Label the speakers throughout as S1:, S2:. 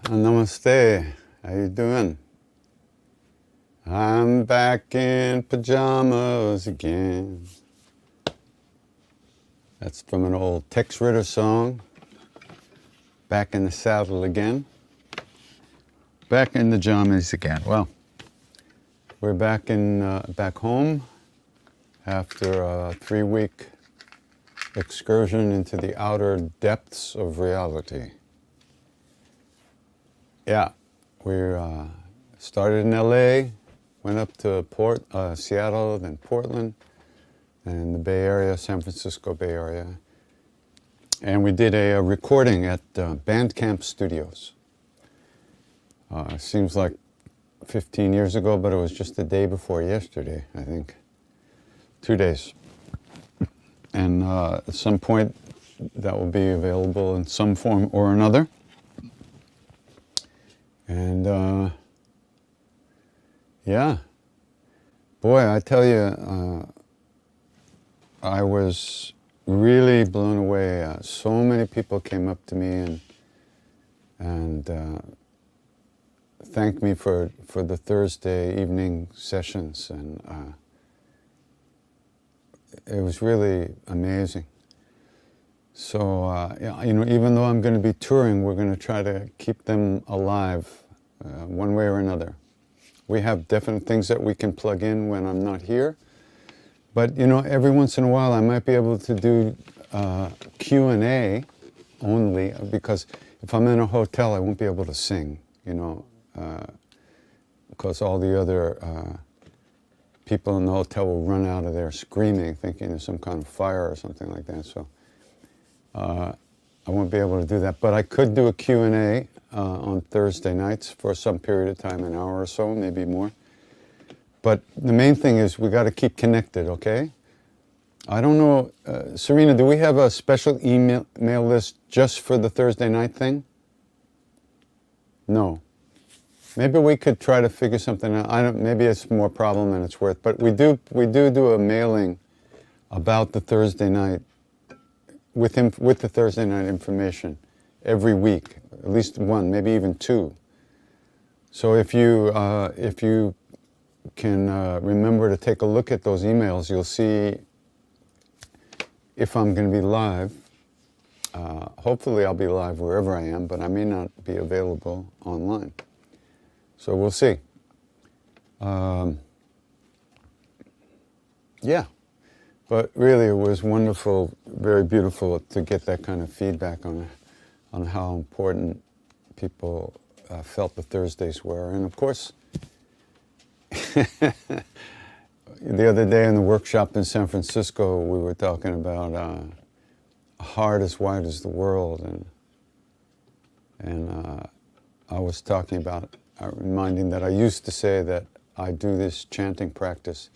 S1: Namaste. How you doing? I'm back in pajamas again. That's from an old Tex Ritter song. Back in the saddle again. Back in the jammies again. Well, we're back home after a 3-week excursion into the outer depths of reality. Yeah, we started in LA, went up to Seattle, then Portland, and the Bay Area, San Francisco Bay Area. And we did a recording at Bandcamp Studios. Seems like 15 years ago, but it was just the day before yesterday, I think. 2 days. And at some point, that will be available in some form or another. And yeah, boy, I tell you, I was really blown away. So many people came up to me and thanked me for the Thursday evening sessions, and it was really amazing. So, you know, even though I'm going to be touring, we're going to try to keep them alive one way or another. We have definite things that we can plug in when I'm not here. But, you know, every once in a while I might be able to do Q&A only, because if I'm in a hotel I won't be able to sing, you know, because all the other people in the hotel will run out of there screaming, thinking there's some kind of fire or something like that. So I won't be able to do that. But I could do a Q&A on Thursday nights for some period of time, an hour or so, maybe more. But the main thing is we got to keep connected, okay? I don't know, Serena, do we have a special email list just for the Thursday night thing? No. Maybe we could try to figure something out. Maybe it's more problem than it's worth. But we do a mailing about the Thursday night with the Thursday night information every week, at least one, maybe even two. So if you can remember to take a look at those emails, you'll see if I'm going to be live. Hopefully I'll be live wherever I am, but I may not be available online. So we'll see. Yeah, but really it was wonderful, very beautiful to get that kind of feedback on how important people felt the Thursdays were. And of course, the other day in the workshop in San Francisco, we were talking about a heart as wide as the world, and I was talking about reminding that I used to say that I do this chanting practice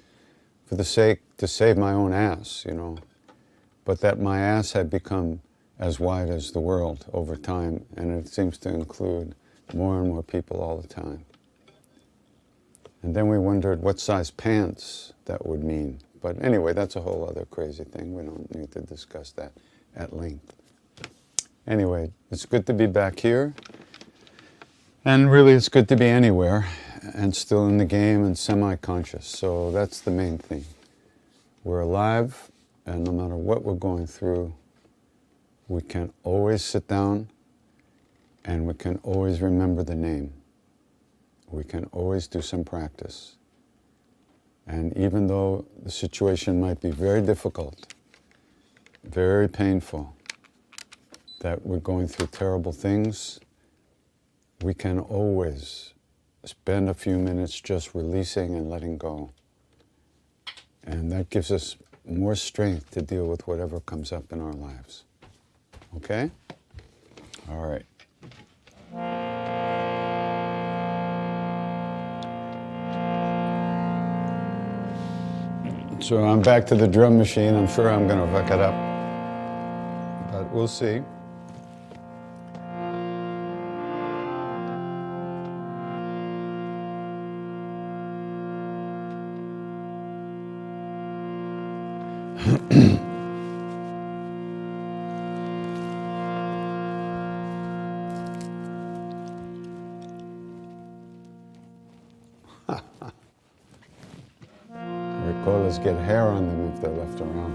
S1: for the sake to save my own ass, you know, but that my ass had become as wide as the world over time, and it seems to include more and more people all the time. And then we wondered what size pants that would mean. But anyway, that's a whole other crazy thing. We don't need to discuss that at length. Anyway, it's good to be back here. And really, it's good to be anywhere and still in the game and semi-conscious. So that's the main thing. We're alive, and no matter what we're going through, we can always sit down and we can always remember the name. We can always do some practice. And even though the situation might be very difficult, very painful, that we're going through terrible things, we can always spend a few minutes just releasing and letting go. And that gives us more strength to deal with whatever comes up in our lives. Okay? All right. So I'm back to the drum machine. I'm sure I'm going to fuck it up, but we'll see. koalas get hair on them if they're left around.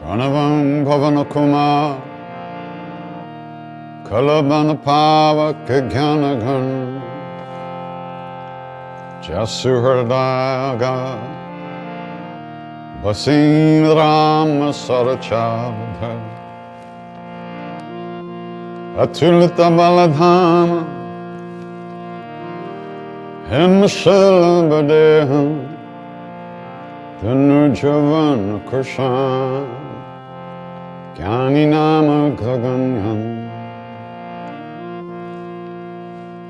S1: Pranavam Bhavanakuma Kalabanapavaka Gyanagan Jasuhardaga Basindrama Sarachabdha Atulita Baladhama Himshalabadeham Tanujavan Krishna Gyani Nama Gaganyam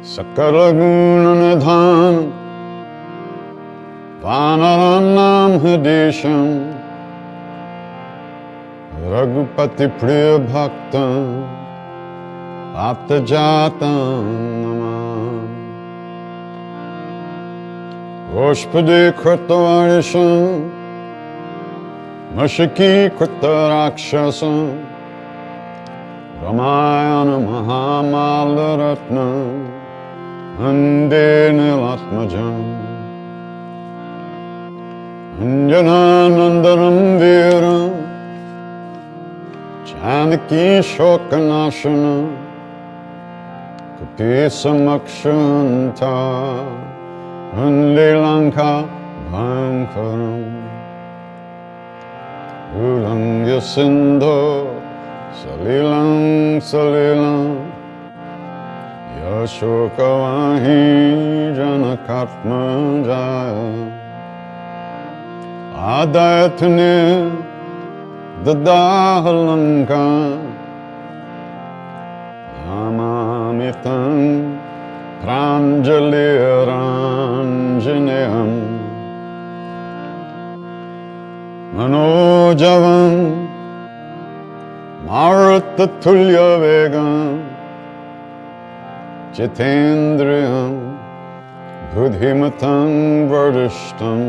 S1: Sakala Guna Nidhan Vanaranam Hidesham Raghupati Priya Bhaktam Aptajatam Namam Oshpade Kritavarisham Mashiki Kritarakshasam Ramayana Mahamalaratna Ande Nilatmajam Anjananandaram Viram Janaki Shokanashana Kapisamakshanta Ande Lanka Bhankaram Ulangya Sindho Salilang Salilang Yashokavahi Janakatma Jaya Adayatane Dadahalanka Namamitam Pranjaliranjaneyam Manojavam Marutatulya Vegam Jitendriyam Buddhimatam Vardishtam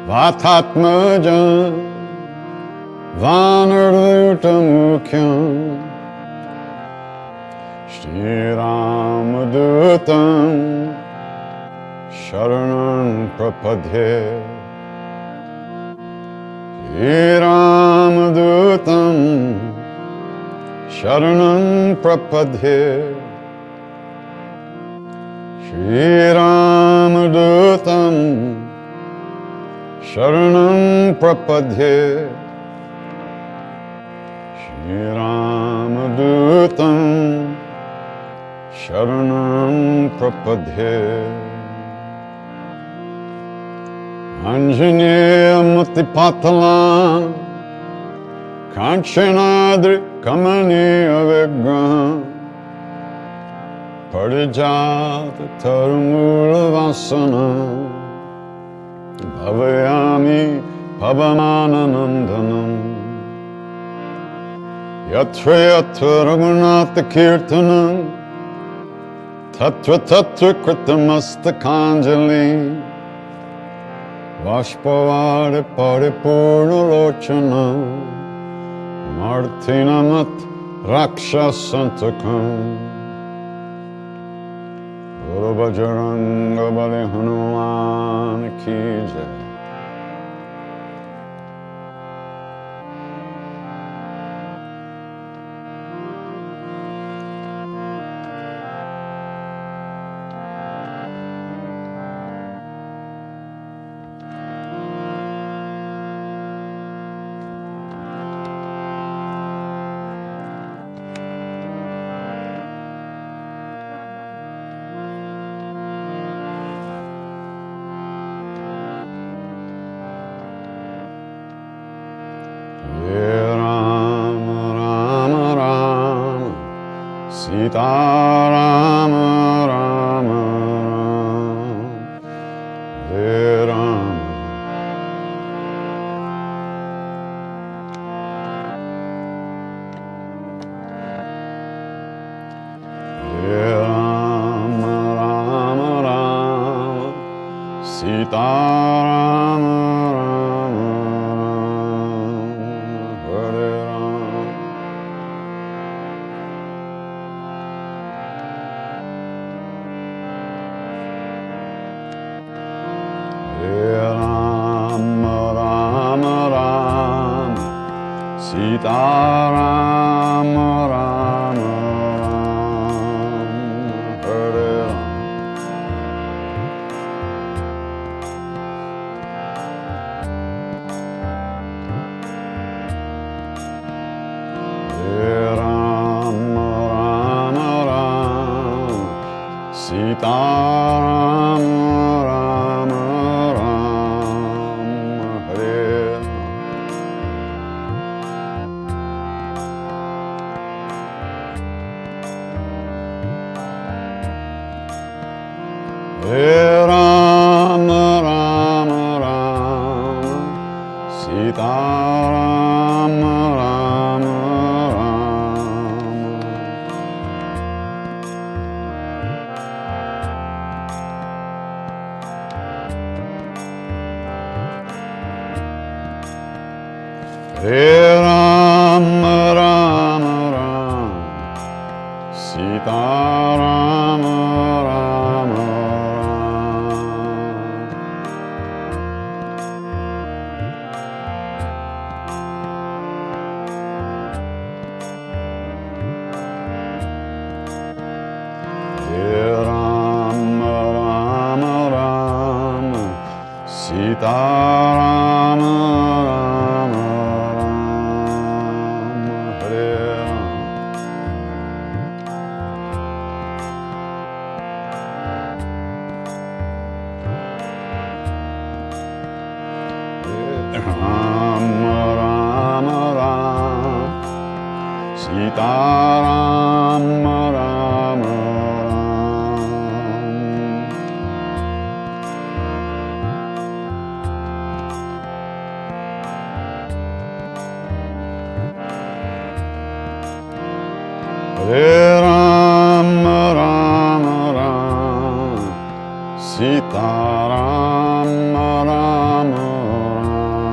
S1: Vatatmajam Vanarvutamukyam Shri Ramadutam Sharanam Prapadhe Shri Ramadutam Sharanam Prapadhe Shri Ramadutam Sharanam Prapadhe Shri Ramadutam Sharanam Prapadhe Anjaneya Mutipatalan Kanchanadri Kamaniya Vigraham Parijata Tarumula Vasana Bhavayami Pavamananandanam Yatra Yatra Raghunatha Kirtanam Tatra Tatra Kritamastakhanjali Vashpavare Paripurna Lochana Martinamat Rakshasantakam Guru Bajranga Bali Hanuman Ki Jai. Hare Rama, Rama Rama, Sita Rama, Rama Rama, Hare Rama. Hare Rama, Rama Rama, Sita Rama, Rama Rama, Hare Rama. Hare Rama, Rama Rama, Sita Rama, Rama Rama, Hare Rama. Hare Rama, Rama Rama, Sita Rama, Rama Rama, Hare Rama. Hare Rama, Rama Rama, Sita Rama, Rama Rama. Hare Rama, Rama Rama, Sita Rama, Rama Rama. Hare Rama, Rama Rama, Sita Rama, Rama Rama, Hare Rama. Rama, Rama Rama, Sita Rama, Rama Rama. Hare Rama, Rama Rama, Sita Rama, Rama Rama.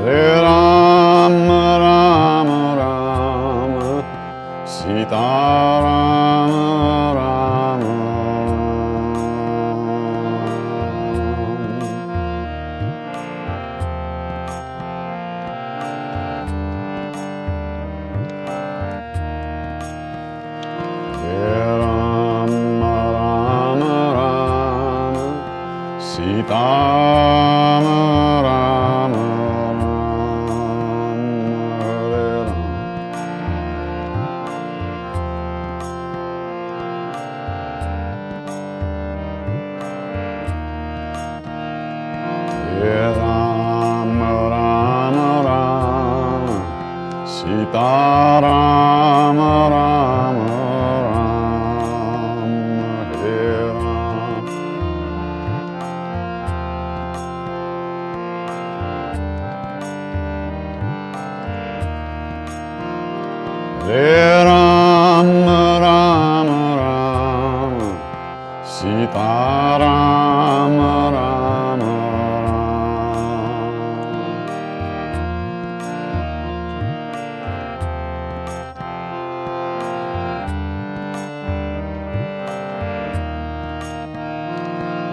S1: Hare Rama, Rama Rama, Sita Rama, Rama Rama. Hare Rama, Rama Rama, Sita Rama, Rama Rama, Hare Rama. Hare Rama, Rama Rama, Sita Rama, Rama Rama, Hare Rama. Hare Rama, Rama Rama, Sita Rama, Rama Rama.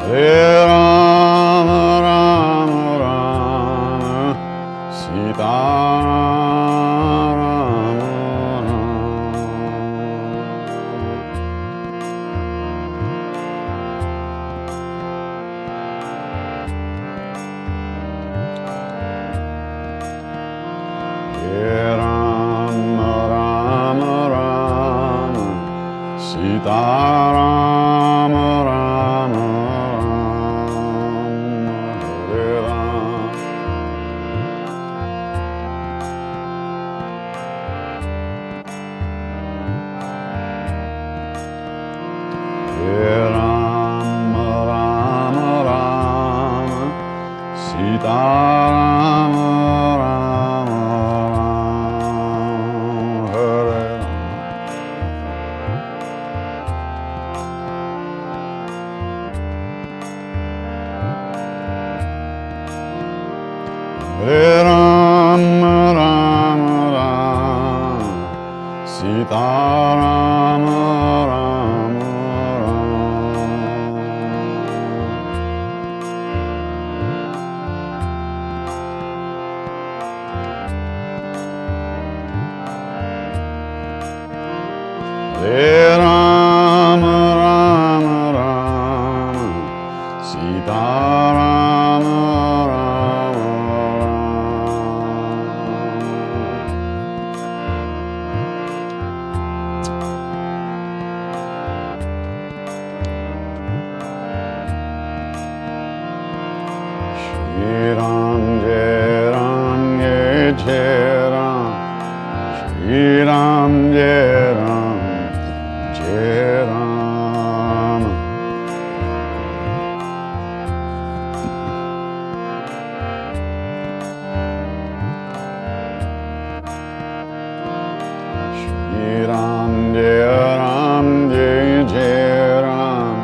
S1: Hare Rama, Rama Rama, Sita Rama, Rama Rama. Hare Rama, Rama Rama, Jai Rama Rama Rama Sita Rama Rama Shri Ram Jai Ram Jai Ram Shri Ram Jai Ram Jai Ram Shri Ram Jai Ram Jai Jai Ram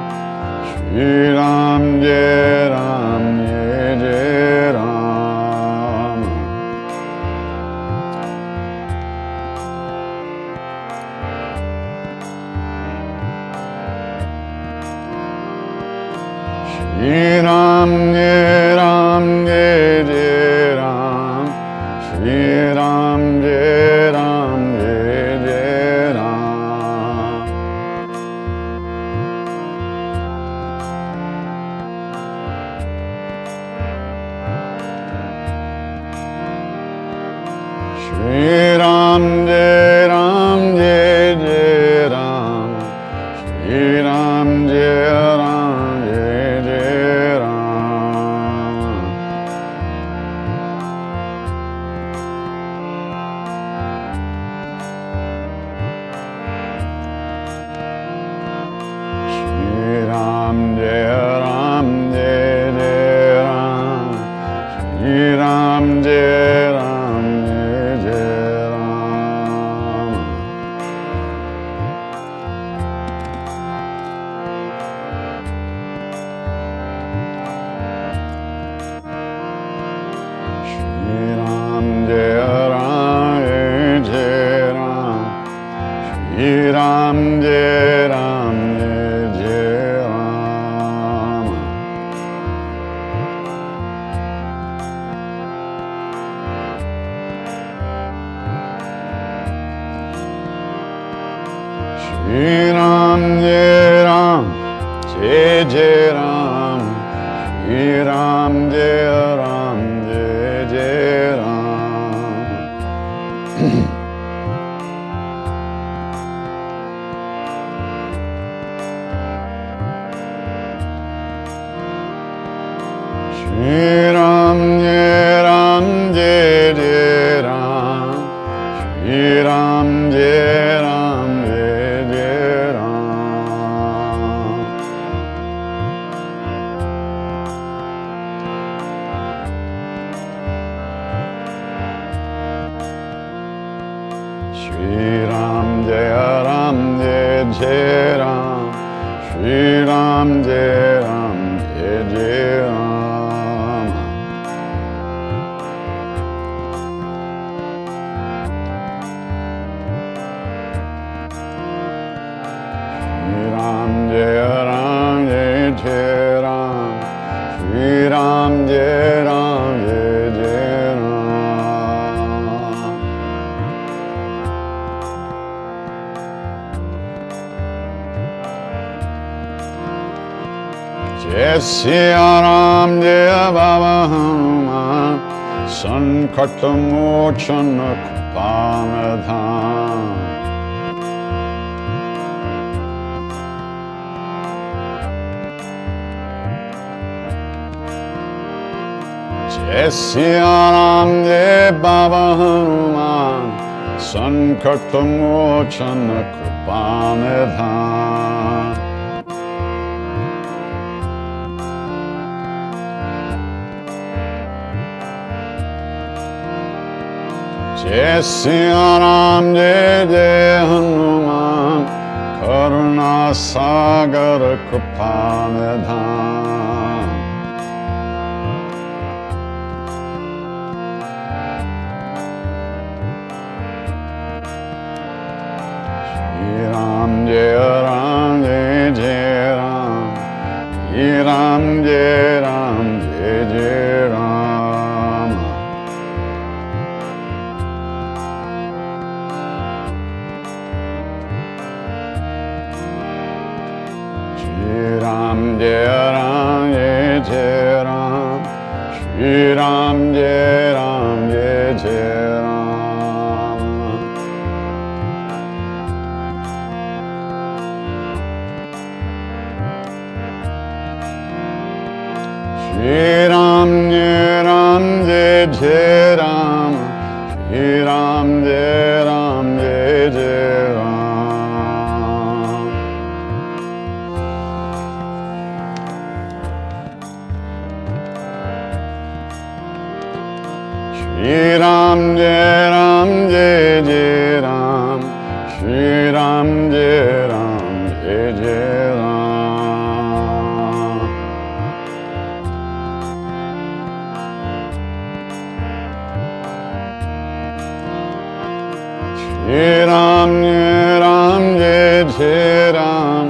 S1: Shri Ram Jai Ram Jai Jai Ram Shri Ram Jai Ram Jai Jai Ram Shri Ram Jai Ram Jai Jai Ram Shri Ram Jai Ram Jai Jai Ram Shri Ram Jai Ram Jai Jai Ram Shri Ram Jai Ram Jai Jai Ram Shri Ram Jai Ram Jai Jai Ram Shri Ram Jai Ram Jai Ram Shri Ram Jai Ram Jai Ram Shri Ram Jai Ram Jai Jai Ram Shri Ram Jai Ram Jai Jai Ram Shri Ram Jai Ram Jai Jai Ram Shri Ram Jai Ram Jai Jai Ram Shri Ram Jai Ram Jai Jai Ram Shri Ram Jai Ram Jai Jai Ram Shri Ram Jai Ram Jai Jai Ram Shri Ram Jai Ram Jai Jai Ram Jai Siya Ram Jai Baba Hanuman Sankat Mochana Kupanadhan Jai Siya Ram Jai Baba Hanuman Sankat Mochana Kupanadhan Jai Siya Ram Jai Jai Hanuman Karuna Sagar Kupanadhan Shri Ram Jai Ram Jai Jai Ram Shri Ram Jai Ram Jai Jai Ram Shri Ram Jai Ram Jai Jai Ram. Shri Ram Jai Ram Jai Jai Ram. Shri Ram Jai Ram Jai Jai Ram. Shri Ram Jai Ram Jai Jai Ram. Shri Ram Jai Ram Jai Jai Ram. Shri Ram Jai Ram Jai Jai Ram.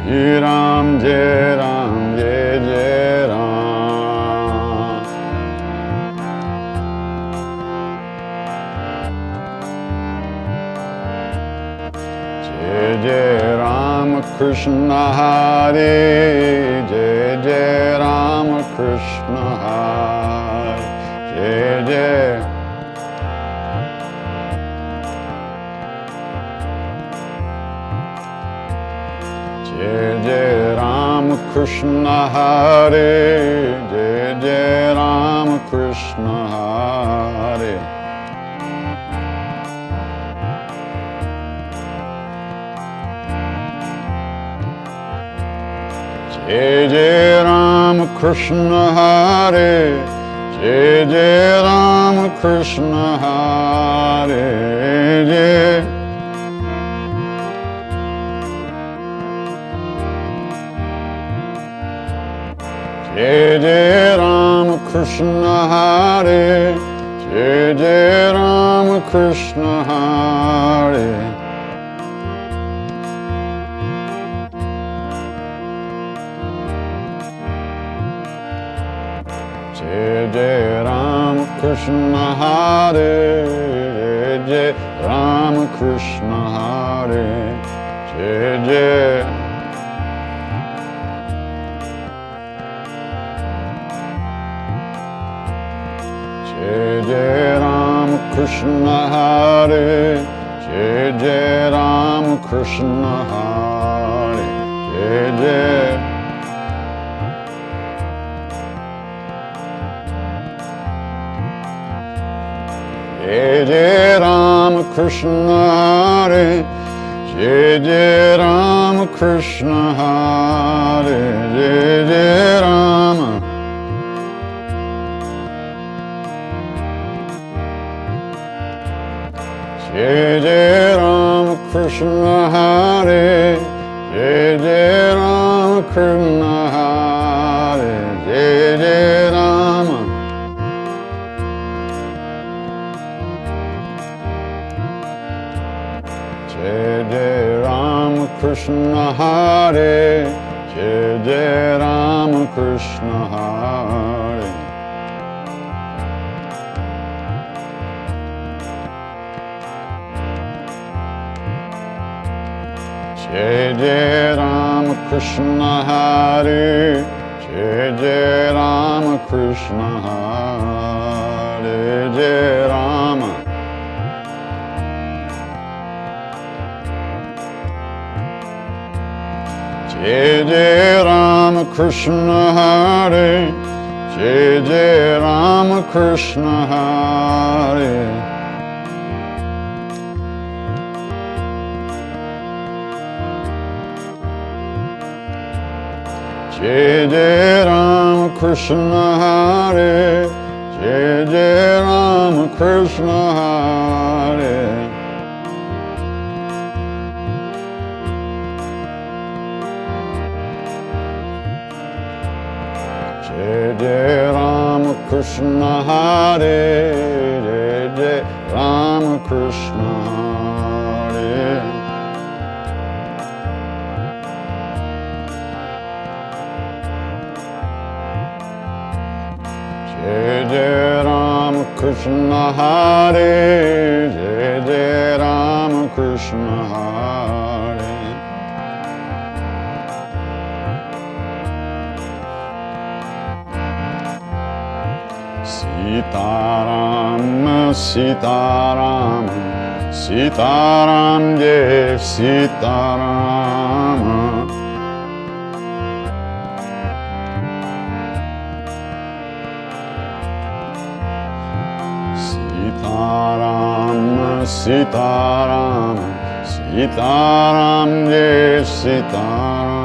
S1: Shri Ram Jai Ram Jai Jai Ram. Jai Jai Ram Krishna Hare. Jai Jai Ram Krishna Hare. Jai Jai. Jai Jai Ram Krishna Hare. Jai Jai Ram Krishna Hare. Jai Jai Ram Krishna Hare. Jai Jai Ram Krishna Hare. Jai. Jai Jai Ram Krishna Hare. Jai Jai Ram Krishna Hare. Jai Jai Ram Krishna Hare. Jai Jai Ram Krishna Hare. Jai Jai. Jai Jai Ram Krishna Hare. Jai Jai Ram Krishna Hare. Jai Jai. Jai Jai Ram Krishna Hare. Jai Jai Ram Krishna Hare. Jai Jai Ram. Jai Jai Ram Krishna Hare. Jai Jai Ram Krishna Hare. Jai Jai Ram. Jai Jai Ram Krishna Hare. Jai Jai Ram Krishna Hare. Jai Jai Ram Krishna Hare. Jai Jai Ram Krishna Hare. Jai Rama. Jai Jai Ram Krishna Hare. Jai Jai Ram Krishna Hare. Jai Jai Ram Krishna Hare. Jai Jai Ram Krishna Hare. Jai Jai Ram Krishna Hare. Jai Jai Ram Krishna Hare. Jai Jai Ram Krishna Hare. Jai Jai Ram Krishna Hare. Sitarama, Sitaram Jai Sitarama. Sitarama, Sitarama, Sitaram Jai Sitarama.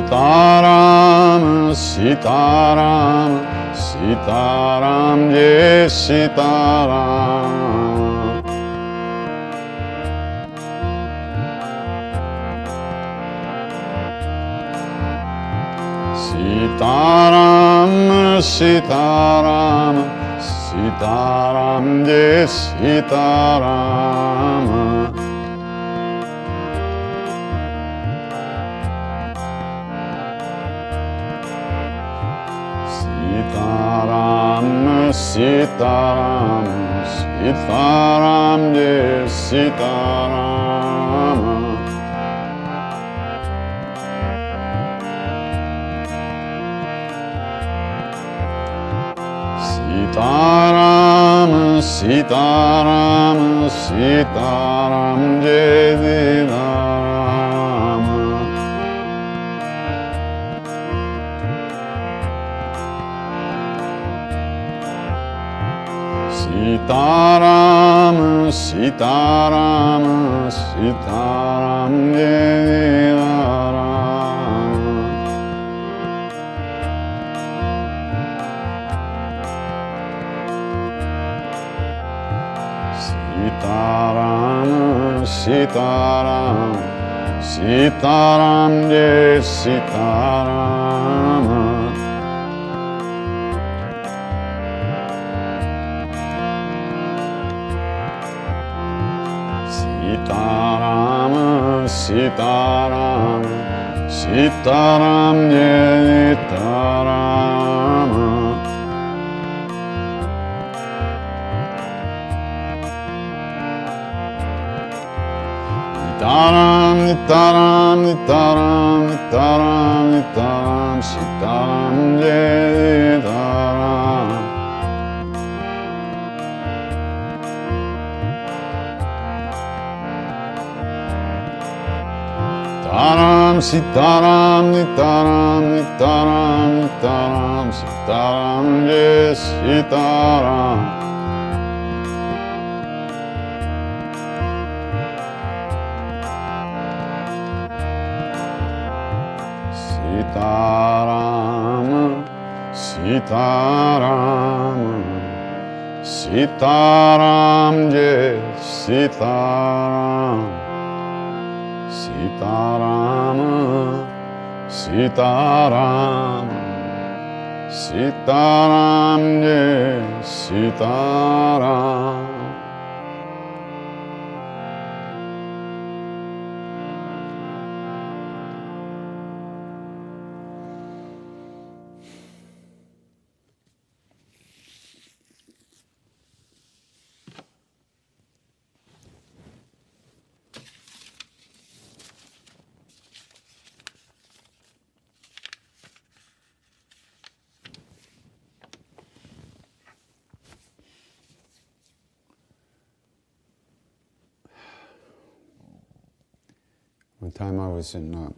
S1: Sitaram, Sitaram, Sitaram Jai Sitaram. Sitaram, Sitaram, Sitaram Jai Sitaram. Sitaram, Sitaram, Sitaram Jai Sitaram. Sitaram, Sitaram, Sitaram Jai Sitaram. Sitaram, Sitaram, Sitaram Jai Sitaram. Sitaram, Sitaram, Sitaram Jai Sitaram. Sitaram, Sitaram, Sitaram Jai Sitaram. Nitaram, Nitaram, Nitaram, Nitaram, Nitaram, Sitaram Jai Sitaram. Taram, Sitaram, Nitaram, Nitaram, Nitaram, Sitaram Jai Sitaram. Sitaram, Sitaram, Sitaram Jai Sitaram. Sitaram, Sitaram, Sitaram Jai Sitaram. One time I was in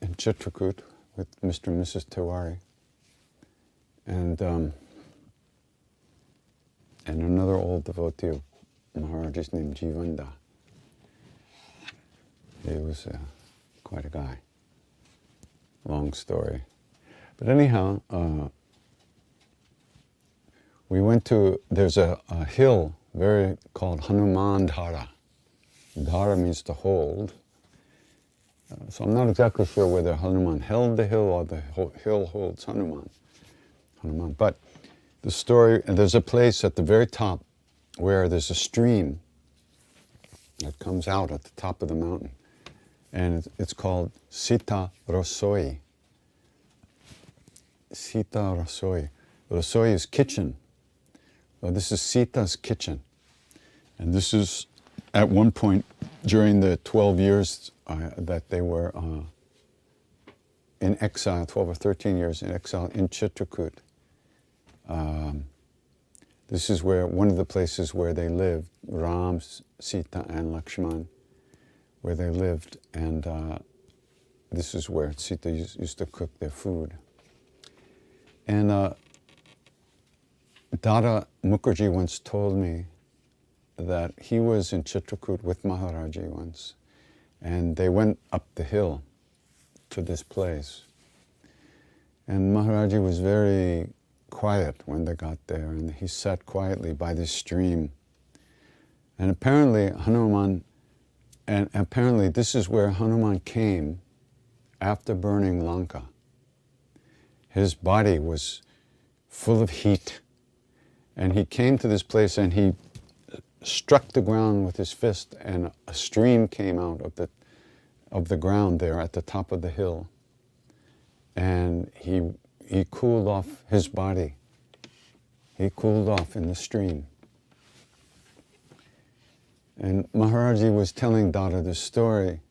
S1: Chitrakoot with Mr. and Mrs. Tiwari, and another old devotee of Maharaj's named Jivanda. He was quite a guy. Long story. But anyhow, we went to, there's a hill called Hanuman Dhara. Dhara means to hold. So I'm not exactly sure whether Hanuman held the hill or the hill holds Hanuman. But the story, and there's a place at the very top where there's a stream that comes out at the top of the mountain. And it's called Sita Rasoi. Sita Rasoi. Rasoi is kitchen. So this is Sita's kitchen. And this is at one point during the 12 years that they were in exile, 12 or 13 years in exile in Chitrakoot. This is where one of the places where they lived, Ram, Sita, and Lakshman, where they lived, and this is where Sita used to cook their food. And Dada Mukherjee once told me that he was in Chitrakoot with Maharaji once, and they went up the hill to this place. And Maharaji was very quiet when they got there, and he sat quietly by this stream. And apparently this is where Hanuman came after burning Lanka. His body was full of heat, and he came to this place and he struck the ground with his fist, and a stream came out of the ground there at the top of the hill, and he cooled off his body. He cooled off in the stream. And Maharaji was telling Dada this story,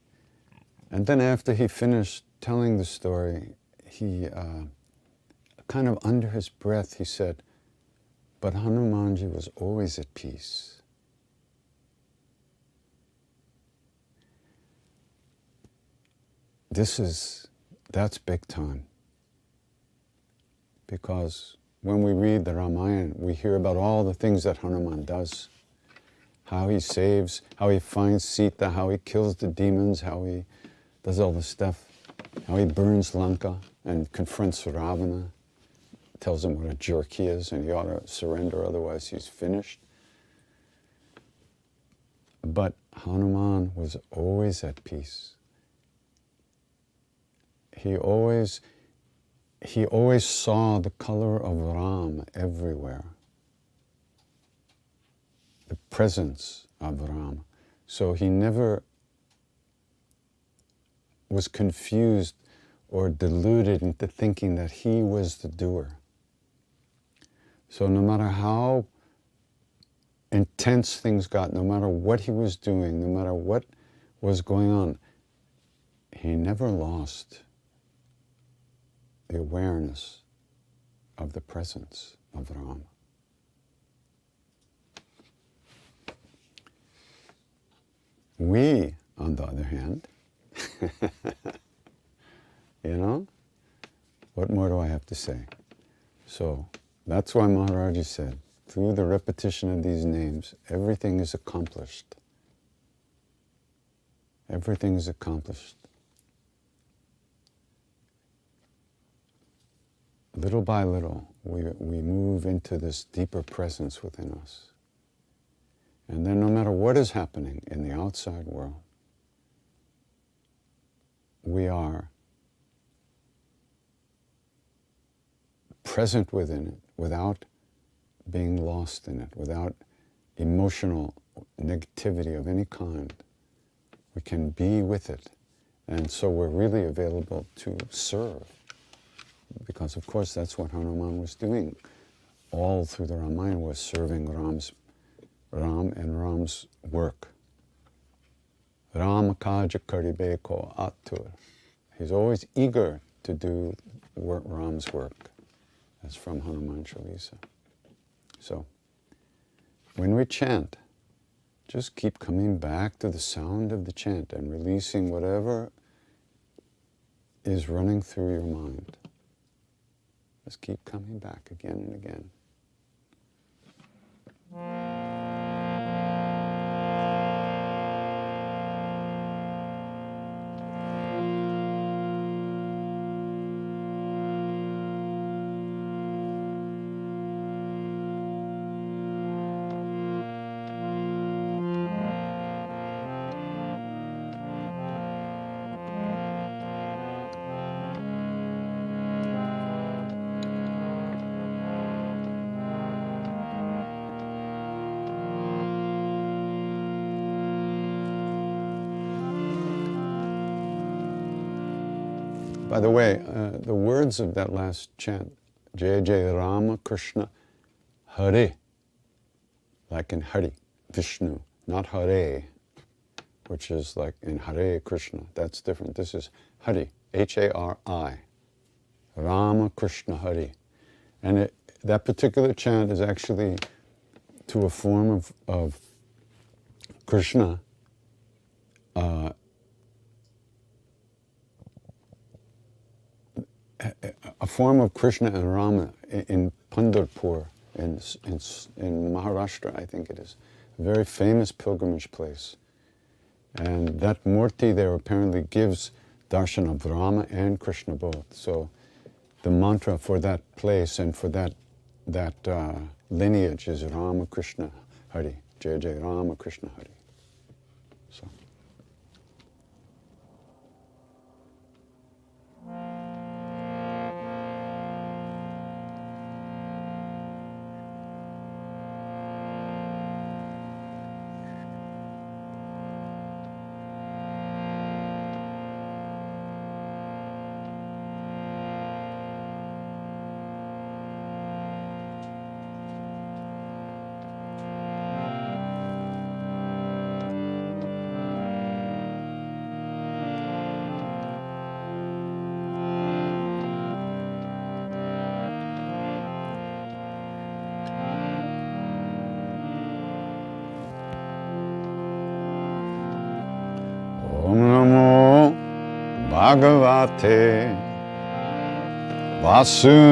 S1: and then after he finished telling the story, he kind of under his breath he said, "But Hanumanji was always at peace." That's big time. Because when we read the Ramayana, we hear about all the things that Hanuman does. How he saves, how he finds Sita, how he kills the demons, how he does all this stuff, how he burns Lanka and confronts Ravana, tells him what a jerk he is and he ought to surrender, otherwise he's finished. But Hanuman was always at peace. He always saw the color of Ram everywhere, the presence of Ram. So he never was confused or deluded into thinking that he was the doer. So no matter how intense things got, no matter what he was doing, no matter what was going on, he never lost the awareness of the presence of Ram. We, on the other hand, what more do I have to say? So that's why Maharaji said, through the repetition of these names, everything is accomplished. Everything is accomplished. Little by little, we move into this deeper presence within us. And then no matter what is happening in the outside world, we are present within it without being lost in it, without emotional negativity of any kind. We can be with it. And so we're really available to serve. Because of course that's what Hanuman was doing. All through the Ramayana was serving Ram and Ram's work. Ram kaja karibe ko atur. He's always eager to do Ram's work. That's from Hanuman Chalisa. So, when we chant, just keep coming back to the sound of the chant and releasing whatever is running through your mind. Just keep coming back again and again. By the way, the words of that last chant, Jai Jai Rama Krishna Hare, like in Hari, Vishnu, not Hare, which is like in Hare Krishna. That's different. This is Hari, Hari, Rama Krishna Hari. And that particular chant is actually to a form of Krishna, a form of Krishna and Rama in Pandharpur, in Maharashtra, I think it is. A very famous pilgrimage place. And that murti there apparently gives darshan of Rama and Krishna both. So the mantra for that place and for that lineage is Rama Krishna Hari. Jai Jai Rama Krishna Hari. So. Om Namo Bhagavate Vasudevaya.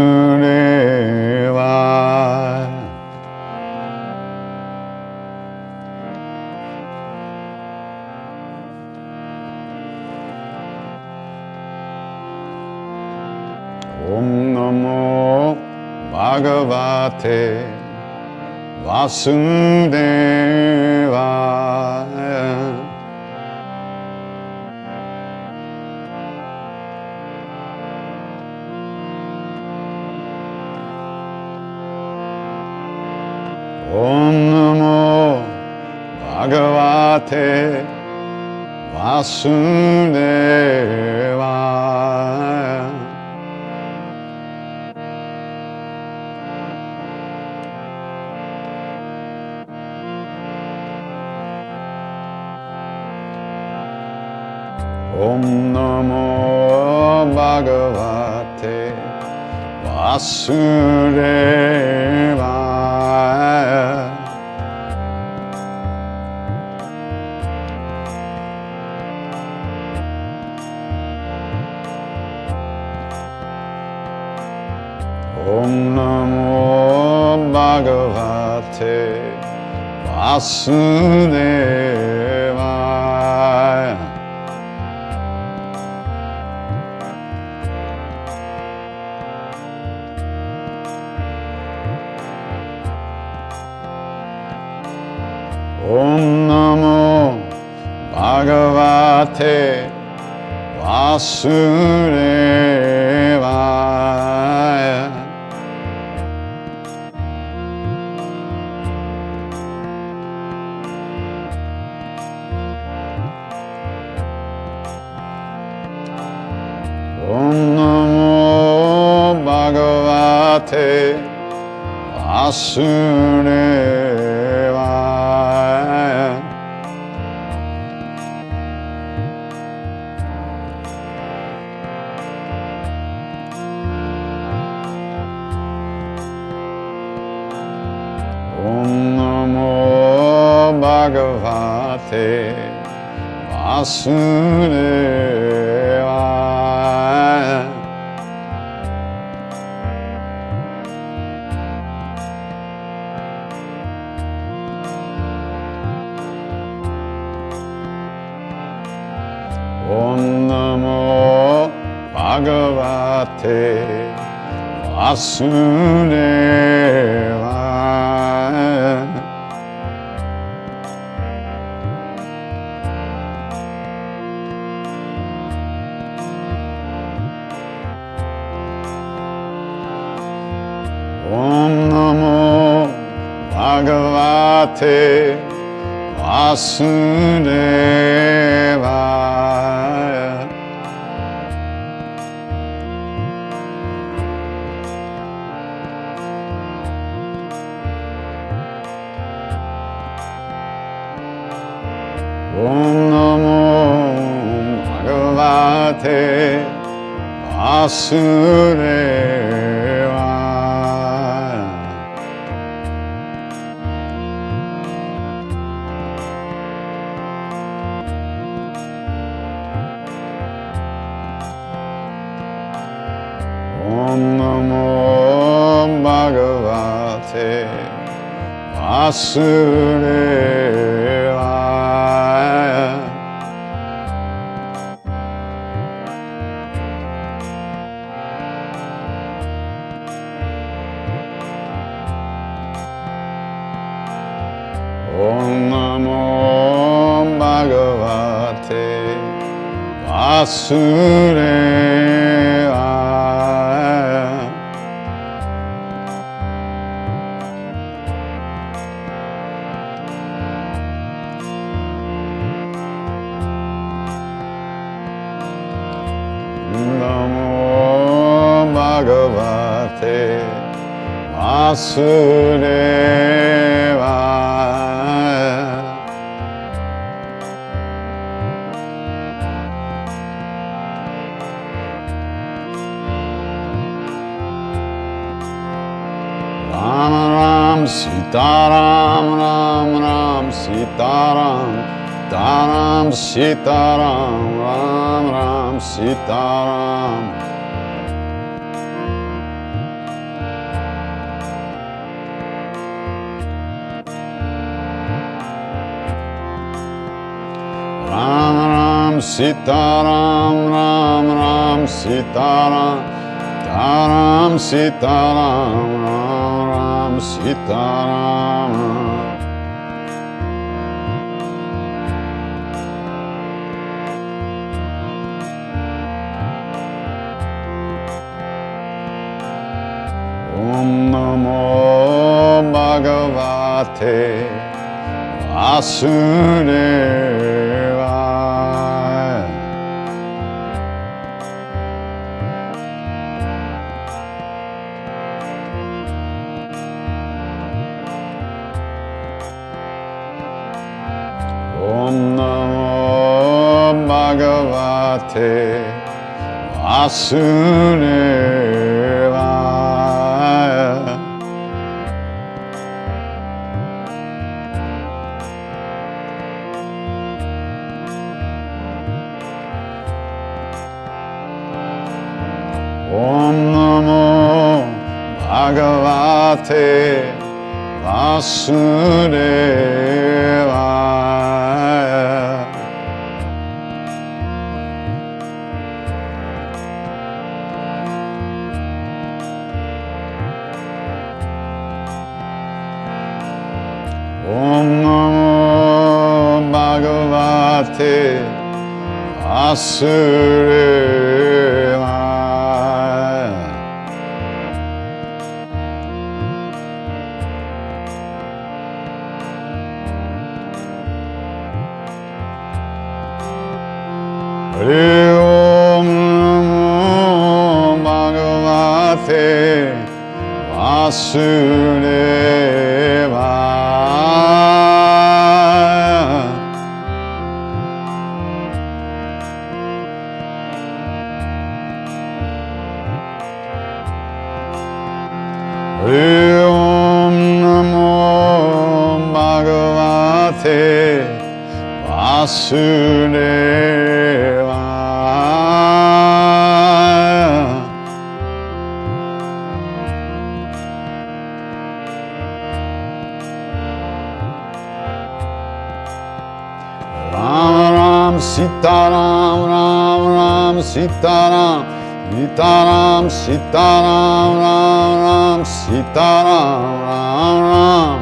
S1: Om Namo Bhagavate Vasudevaya. Om Namo Bhagavate Vasudevaya. Om Namo Bhagavate Vasudevaya. Om Namo Bhagavate Vasudevaya. Om Namo Bhagavate Vasudevaya. Om Namo Bhagavate Vasudevaya. Om Namo Bhagavate Vasudevaya. Om Namo Bhagavate Vasudevaya. Om Namo Bhagavate Vasudevaya. Om Namo Bhagavate Vasudevaya. Om Namo Bhagavate Vasudevaya. Om Namo Bhagavate Vasudevaya. Namo Bhagavate Vasudevaya. Ram Ram Sitaram Ram Ram Sitaram Taram Sitaram Ram Ram Sitaram. Ram Ram Sitaram Ram Ram Sitaram Taram Sitaram Ram Ram Sitaram. Om Namo Bhagavate Vasudevaya. Om Namo Bhagavate Vasudevaya. Om Namo Bhagavate Vasudevaya. Om Namo Bhagavate Vasudevaya. Hare Om Namo Bhagavate Vasudevaya. Hare Om Namo Bhagavate Vasudevaya. Ram Ram Sitaram Ram Ram Sitaram Sitaram Sitaram Ram Ram Sitaram Ram Ram.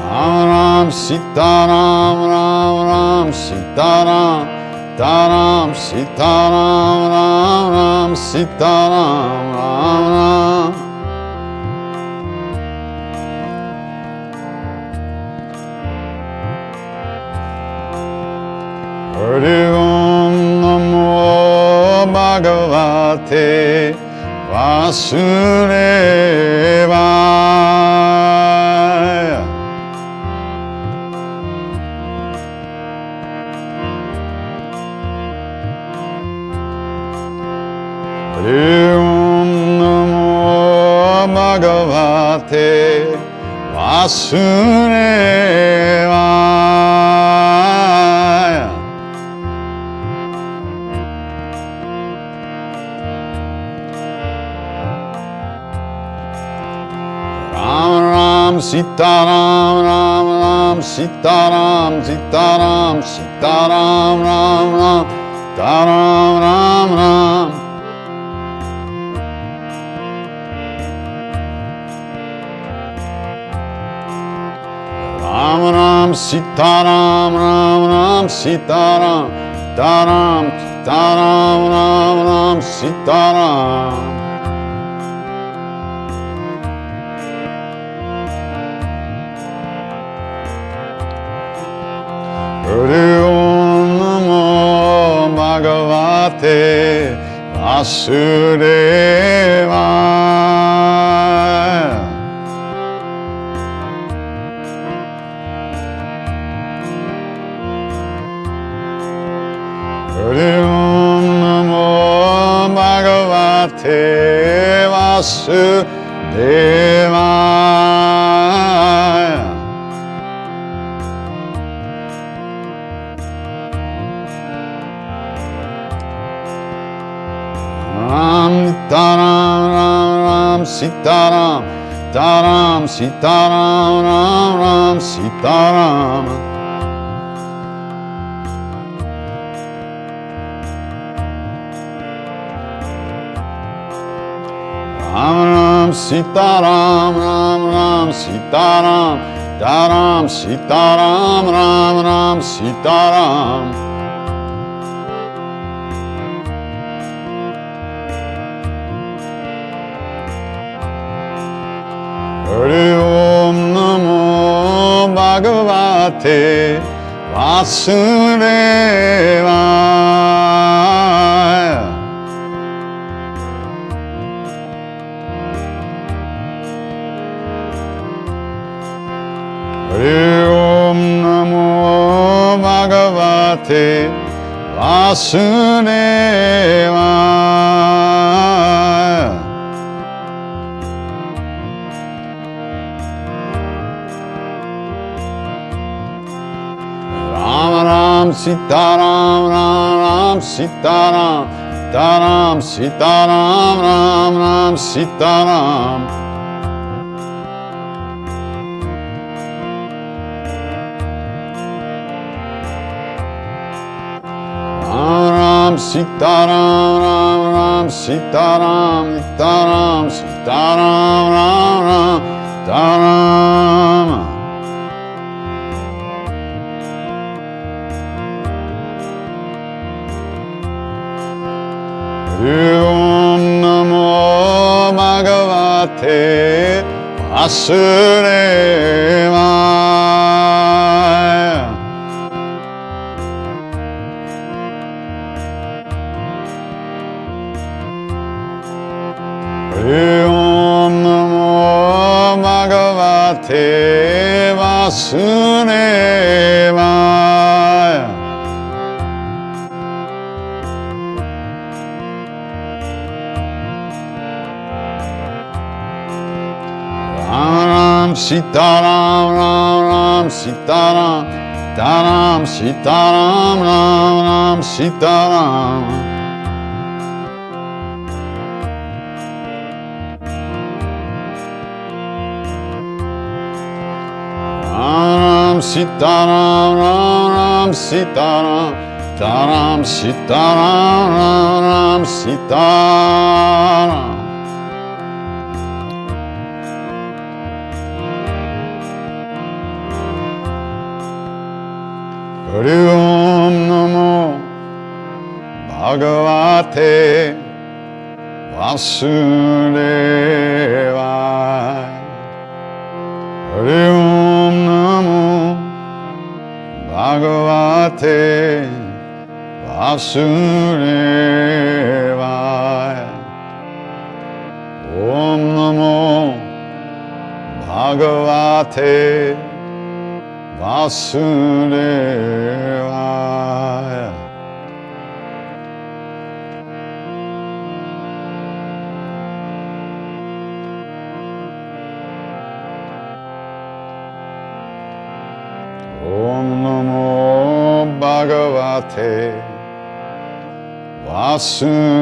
S1: Ram Ram Sitaram Ram Ram Sitaram Taram Sitaram Ram Ram Sitaram Ram Ram. Hare Om Namo Bhagavate Vasudevaya. Vasudevaya. Ram Ram Sitaram Ram Ram Sitaram Sitaram Sitaram Ram Ram Taram Ram Ram. Ram Ram Sitaram Ram Ram Sitaram Taram Taram Ram Ram Sitaram. Hari Om Namo Bhagavate Vasudevaya. Hari Om Namo Bhagavate Vasudevaya. Ram Taram Ram Ram Sitaram Taram Sitaram Ram Ram Sitaram. Ram Ram Sitaram Ram Ram Sitaram Taram Sitaram Ram Ram Sitaram. Hari Om Namo Bhagavate Vasudevaya. Hari Om Namo Bhagavate Vasudevaya. Ram Ram Sitaram Ram Ram Sitaram Taram Sitaram Ram Ram Sitaram. Ram Ram Sitaram Ram Ram Sitaram Taram Sitaram Ram Ram Taram. Hari Om Namo Bhagavate Vasudevaya. Hari Om Namo Bhagavate Vasudevaya. Ram Ram Sitaram Ram Ram Sitaram Taram Sitaram Ram Ram Sitaram. Ram Sitaram Ram Ram Sitaram Taram Sitaram Ram Ram Sitaram. Hari Om Namo Bhagavate Vasudevaya. Hari Om Namo Bhagavate Vasudevaya. Om Namo Bhagavate Vasudevaya. Namo Bhagavate Vasudevaya.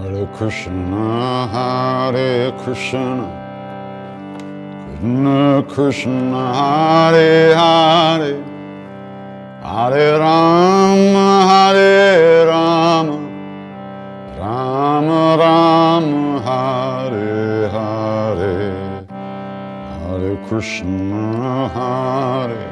S1: Hare Krishna, Hare Krishna, Krishna Krishna, Hare Hare, Hare Rama, Hare Rama, Rama Rama, Hare Hare, Hare Krishna, Hare.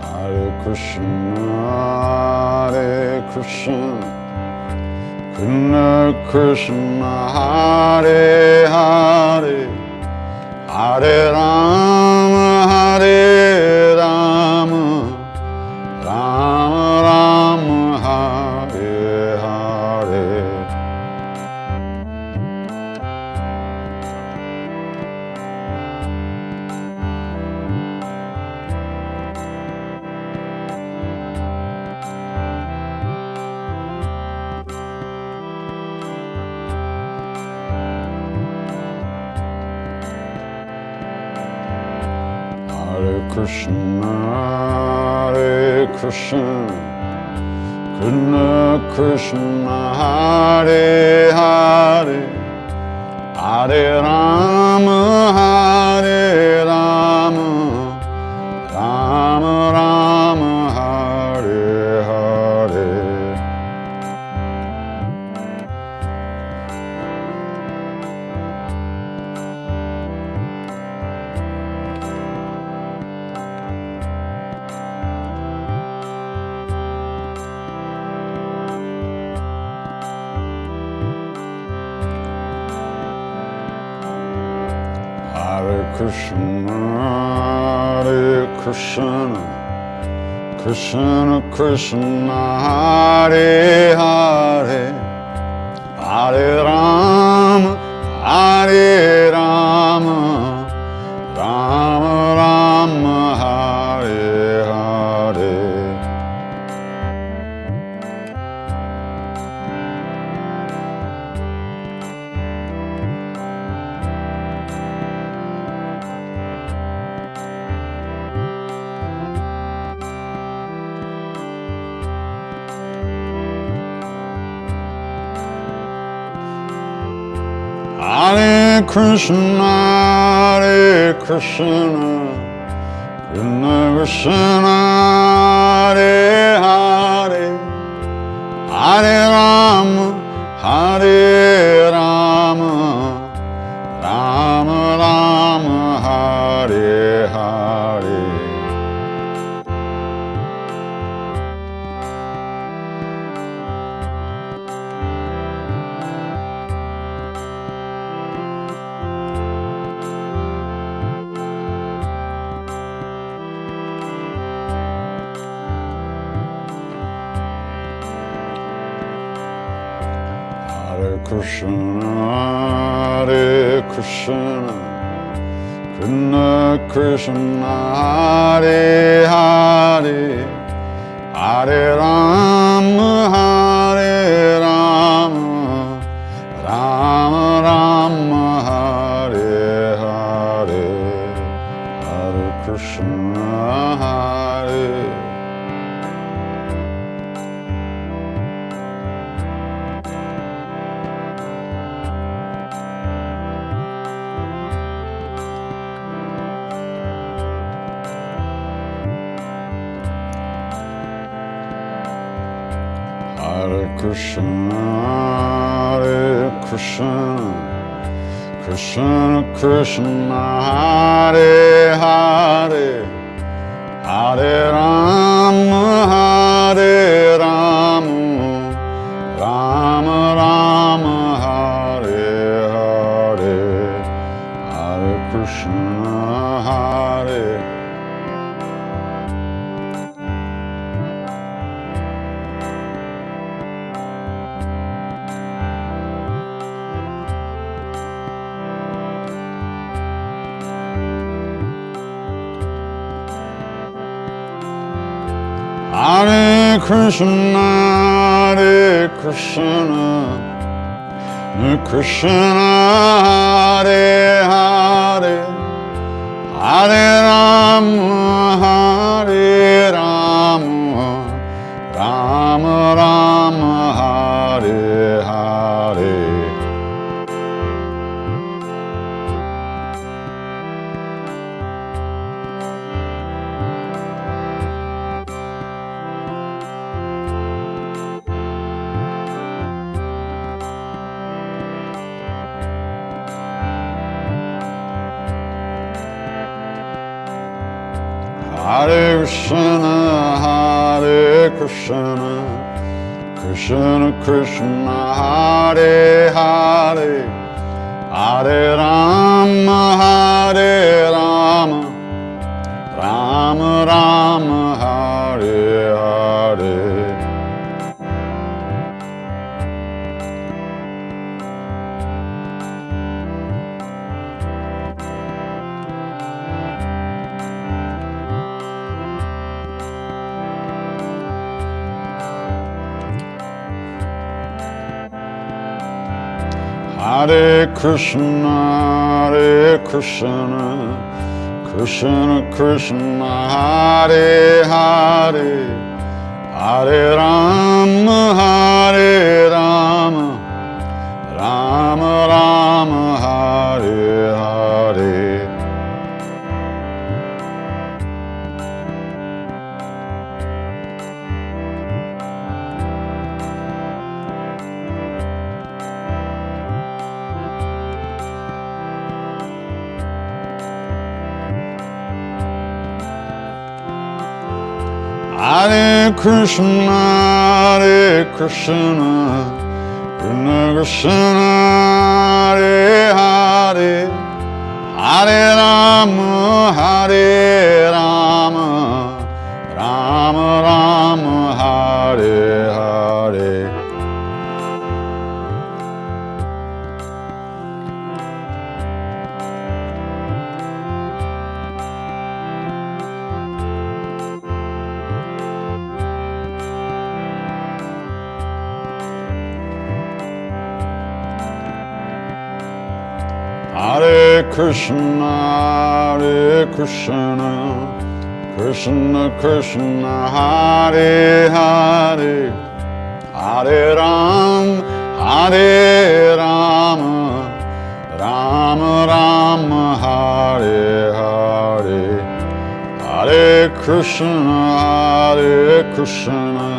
S1: Hare Krishna, Hare Krishna, Krishna Krishna, Hare Hare, Hare Rama, Hare Rama, Rama Rama, Hare Hare. Hare Krishna, Hare Krishna, Krishna Krishna, Hare Hare, Hare Rama, Hare Rama, Rama Rama, Hare Hare. Hare Krishna, Hare Krishna, Krishna Krishna, Hare Hare, Hare Rama, Hare Rama, Rama Rama, Hare Hare. Hare Krishna, Hare Krishna, Krishna Krishna, Hare Hare, Hare Rama, Hare Rama, Rama Rama, Hare Hare. Krishna, Hare Krishna, Krishna Krishna, Hare Hare, Hare Rama, Hare Rama, Rama Rama, Hare Hare, Hare Krishna, Hare. Hare Krishna, Hare Krishna, Krishna Krishna, Hare Hare, Hare Rama, Hare Rama, Rama Rama, Hare Hare, Hare Krishna, Hare. Hare Krishna, Hare Krishna, Krishna Hare Hare, Hare Rama, Hare Rama, Rama Rama, Hare Hare. Hare Krishna, Hare Krishna, Krishna Krishna, Hare Hare, Hare Rama, Hare Rama, Rama Rama, Hare Hare. Hare Krishna, Hare Krishna, Krishna Krishna, Hare Hare, Hare Rama, Hare Rama, Rama Rama, Hare Hare. Hare Krishna, Hare Krishna, Krishna Krishna, Hare Hare, Hare Rama, Hare Rama, Rama Rama, Hare Hare. Hare Krishna, Hare Krishna, Krishna Krishna, Hare Hare, Hare Rama, Hare Rama, Rama Rama, Hare Hare, Hare Krishna, Hare Krishna.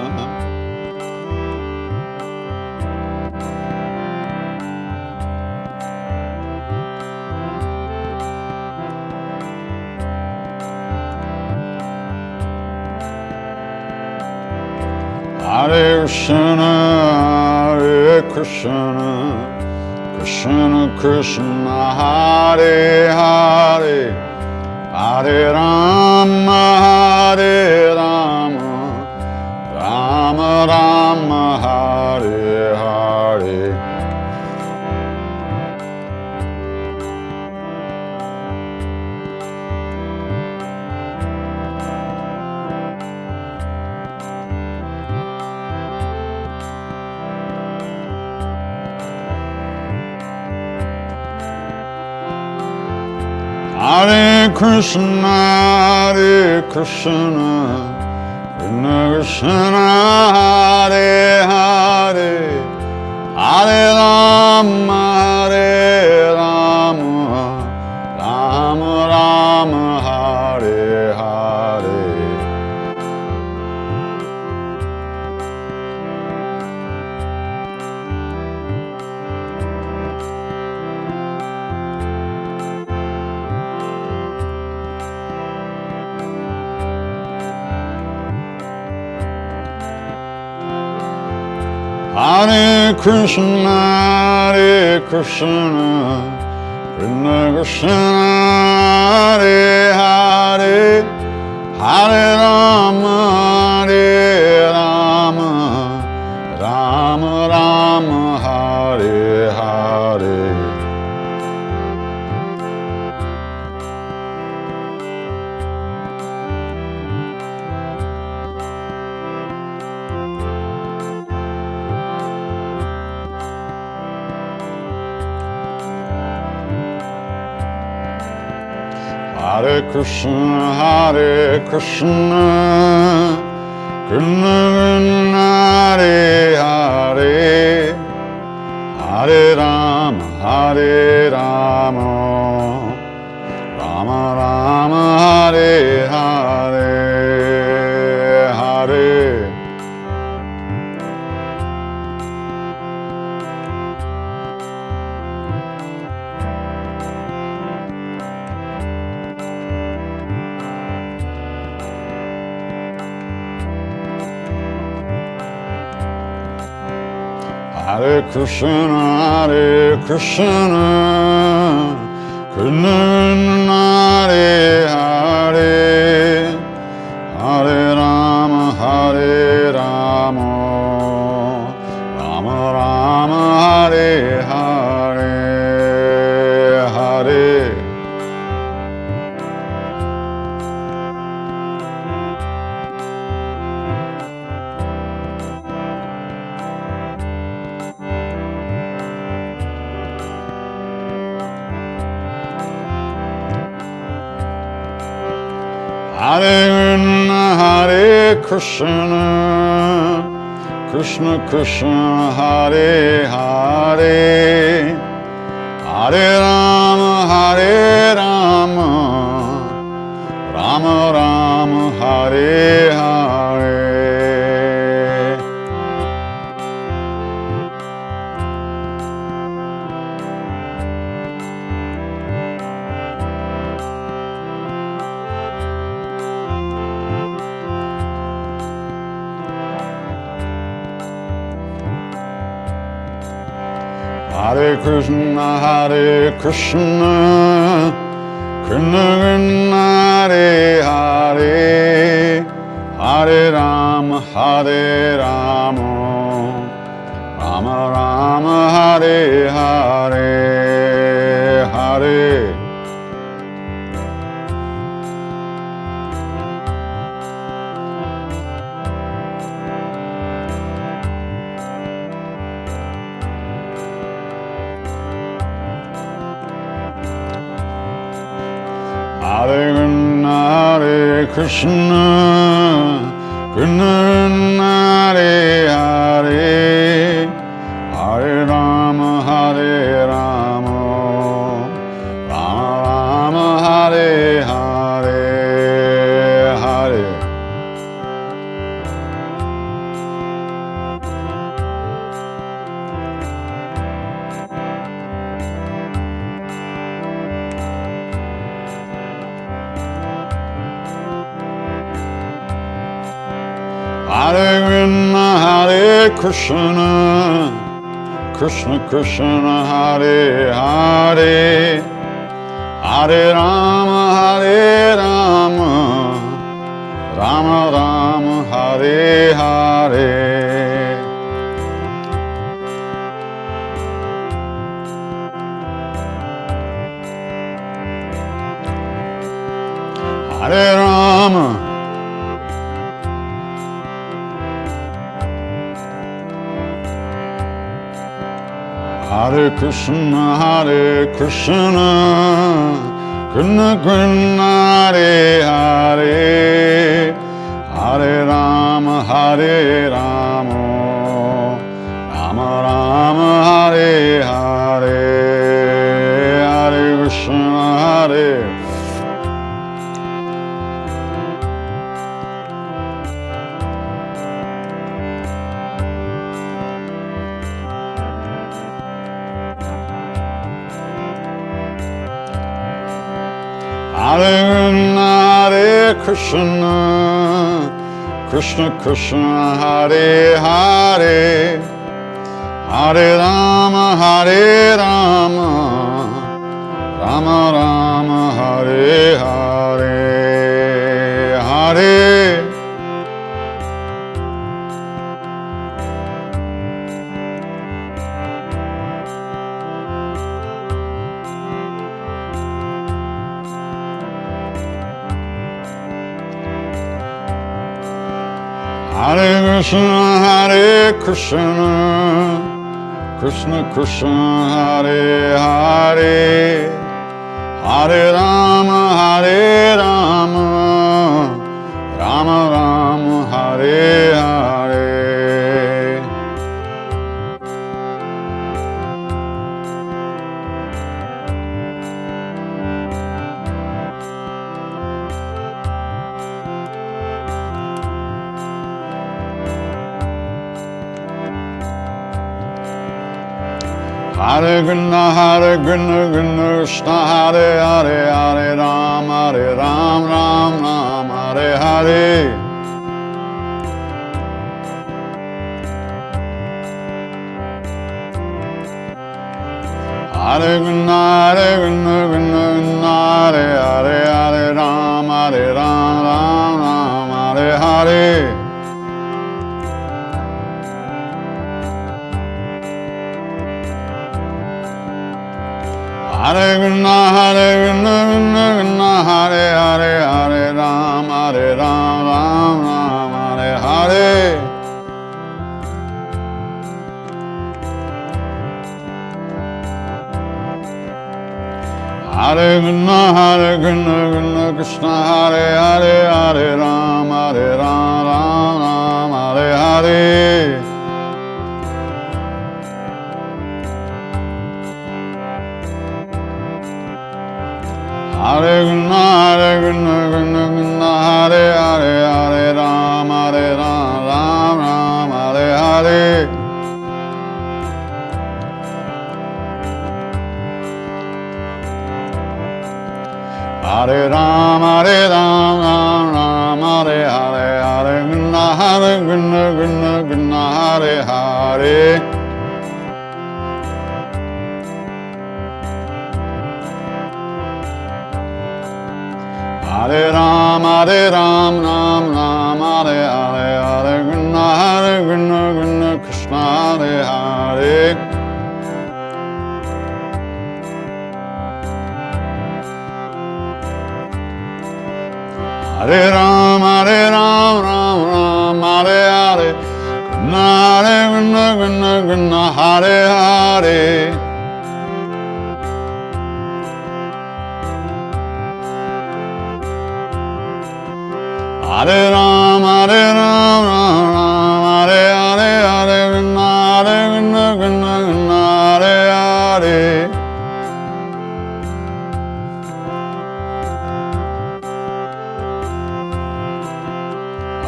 S1: Hare Krishna, Hare Krishna, Krishna Krishna, Hare Hare, Hare Rama, Hare Rama, Rama Rama, Hare Hare, Hare Krishna, Krishna Krishna, Hare Hare, Hare Rama, Rama Rama, Hare Hare. Hare Krishna, Krishna Krishna, Hare Hare, Hare Rama, Rama Rama, Hare Hare. Hare Krishna, Krishna Krishna, Hare Hare, Hare Rama, Rama Rama, Hare Hare, Hare. Hare Krishna, Krishna Krishna, Hare Hare, Hare Rama, Rama Rama, Hare Hare, Hare. Hare Krishna, Krishna Krishna, Hare Hare, Hare Rama, Rama Rama, Hare Hare. Hare Krishna, Krishna Krishna, Hare Hare, Hare Rama, Rama Rama, Hare Hare, Hare. Hare Krishna, Krishna Hare Hare, Hare Rama, Rama Rama, Hare Hare, Hare. Hare Krishna, Krishna Krishna, Hare Hare, Hare Rama, Rama Rama, Hare Hare. Hare Rama, Hare Krishna, Krishna Krishna Hare Hare, Hare Rama Rama Rama Hare Hare, Hare Krishna Hare. Hare Krishna, Krishna Krishna Hare Hare, Hare Rama Rama Rama Hare Hare, Hare. Hare Krishna, Krishna Krishna Hare Hare, Hare Rama Rama Rama Hare Hare. Hare Krishna, Krishna Hare Hare, Hare Ram, Ram Ram, Hare Hare. Hare Krishna, Krishna Hare Hare, Hare Ram, Ram Hare Hare. Hare Krishna, Krishna Hare Hare, Hare Ram, Ram Hare Hare. Hare Krishna, Krishna Hare Hare, Hare Ram, Ram Hare Hare. Hare Krishna, Krishna Hare Hare, Hare Ram, Ram Hare Hare. Hare Ram, Ram Hare Hare, Hare Krishna, Krishna Hare Hare. Hare Ram, Ram Hare Hare, Hare Krishna, Krishna Hare Hare. Hare Ram, Ram Hare Hare, Krishna Hare Hare. Hare Ram, Ram Hare Hare, Hare Krishna, Hare Hare.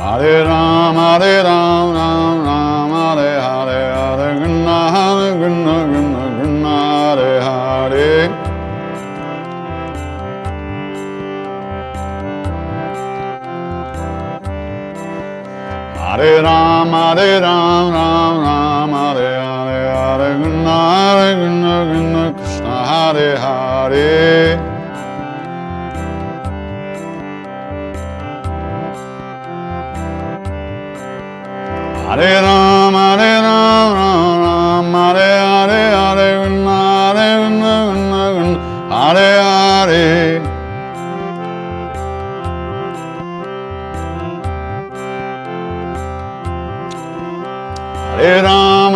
S1: Hare Ram, Ram Hare Hare, Hare Krishna, Hare Hare. Hare Ram, Ram Hare Hare, Hare Krishna, Hare Hare. Hare Ram, Ram Hare Hare, Hare Krishna, Hare Hare. Hare Ram,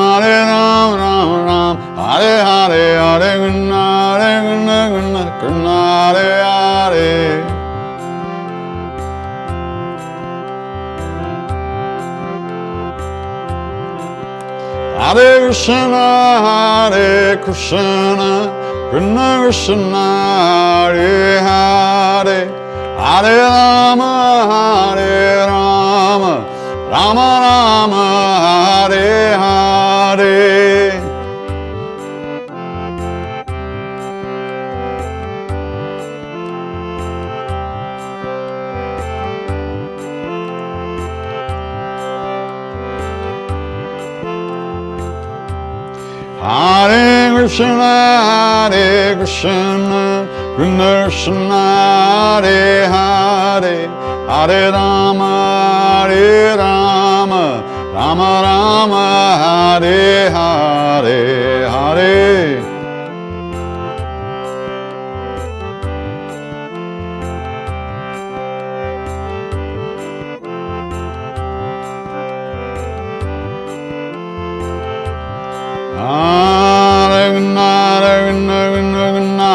S1: Ram Hare Hare, Hare Krishna, Krishna Hare Hare. Hare Krishna, Hare Krishna, Krishna Krishna, Hare Hare, Hare Rama, Hare Rama, Rama Rama, Hare Hare. Hare Krishna, Hare Krishna, Krishna Krishna, Hare Hare, Hare Rama, Hare Rama, Rama Rama, Hare Hare, Hare.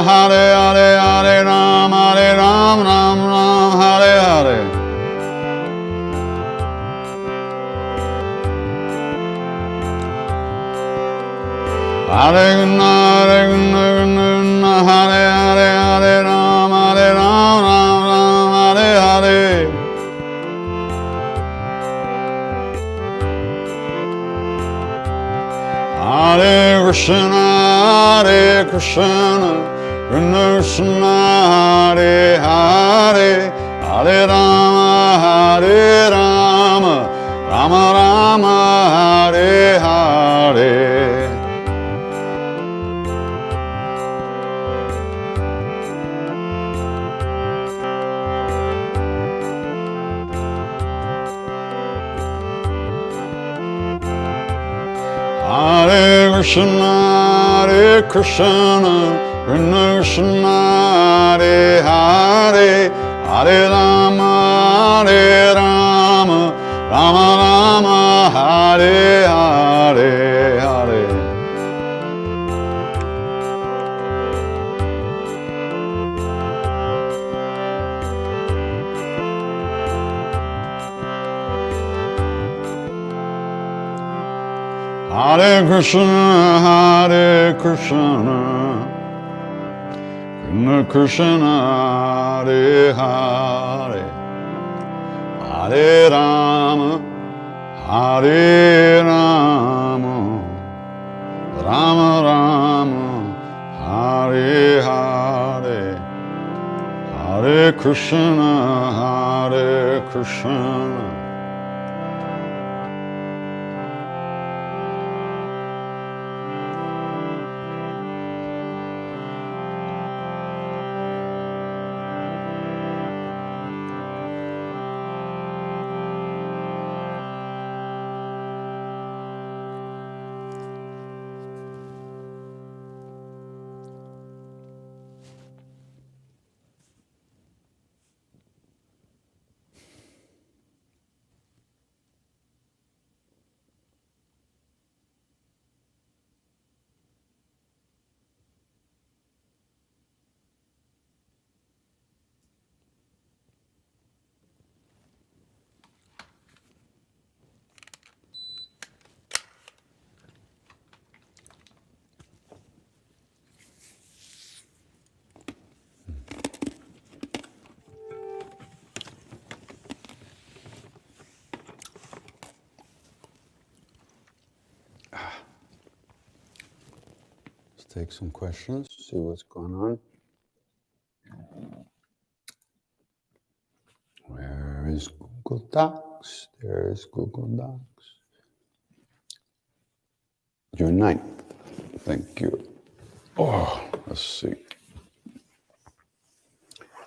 S1: Hare Hare Hare Ram, Ram Ram, Hare Hare. Hare Hare Hare Ram, Ram Ram, Hare Hare. Hare Krishna, Hare Krishna, Krishna Krishna, Hare Hare, Hare Rama, Hare Rama, Rama Rama, Hare Hare. Hare Krishna, Hare Krishna, Krishna Krishna, Hare Hare, Hare Rama, Hare Rama, Rama Rama, Hare Hare, Hare. Hare Krishna, Hare Krishna, Krishna Krishna, Hare Hare, Hare Rama, Hare Rama, Rama Rama, Hare Hare, Hare Krishna, Hare Krishna. Take some questions, see what's going on. Where is Google Docs? There is Google Docs. June 9th. Thank you. Oh, let's see.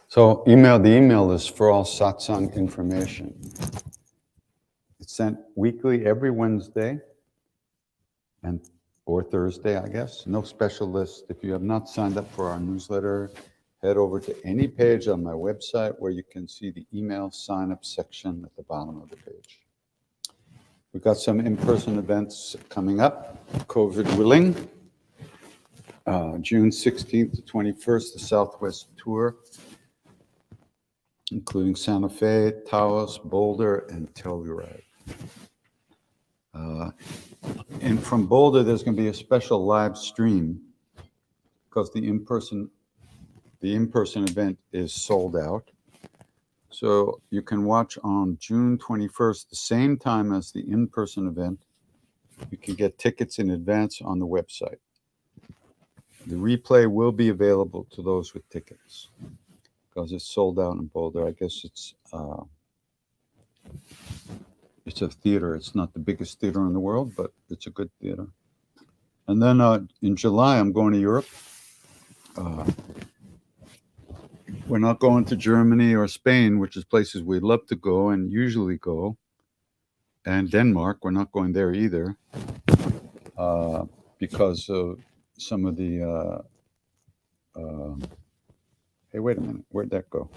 S1: So the email is for all satsang information. It's sent weekly every Wednesday or Thursday, I guess. No special list. If you have not signed up for our newsletter, head over to any page on my website where you can see the email sign-up section at the bottom of the page. We've got some in-person events coming up, COVID willing. June 16th to 21st, the Southwest Tour, including Santa Fe, Taos, Boulder, and Telluride. And from Boulder, there's going to be a special live stream because the in-person event is sold out. So you can watch on June 21st, the same time as the in-person event. You can get tickets in advance on the website. The replay will be available to those with tickets because it's sold out in Boulder. I guess it's a theater. It's not the biggest theater in the world, but it's a good theater. And then in July, I'm going to Europe. We're not going to Germany or Spain, which is places we'd love to go and usually go. And Denmark, we're not going there either because of some of the... hey, wait a minute. Where'd that go?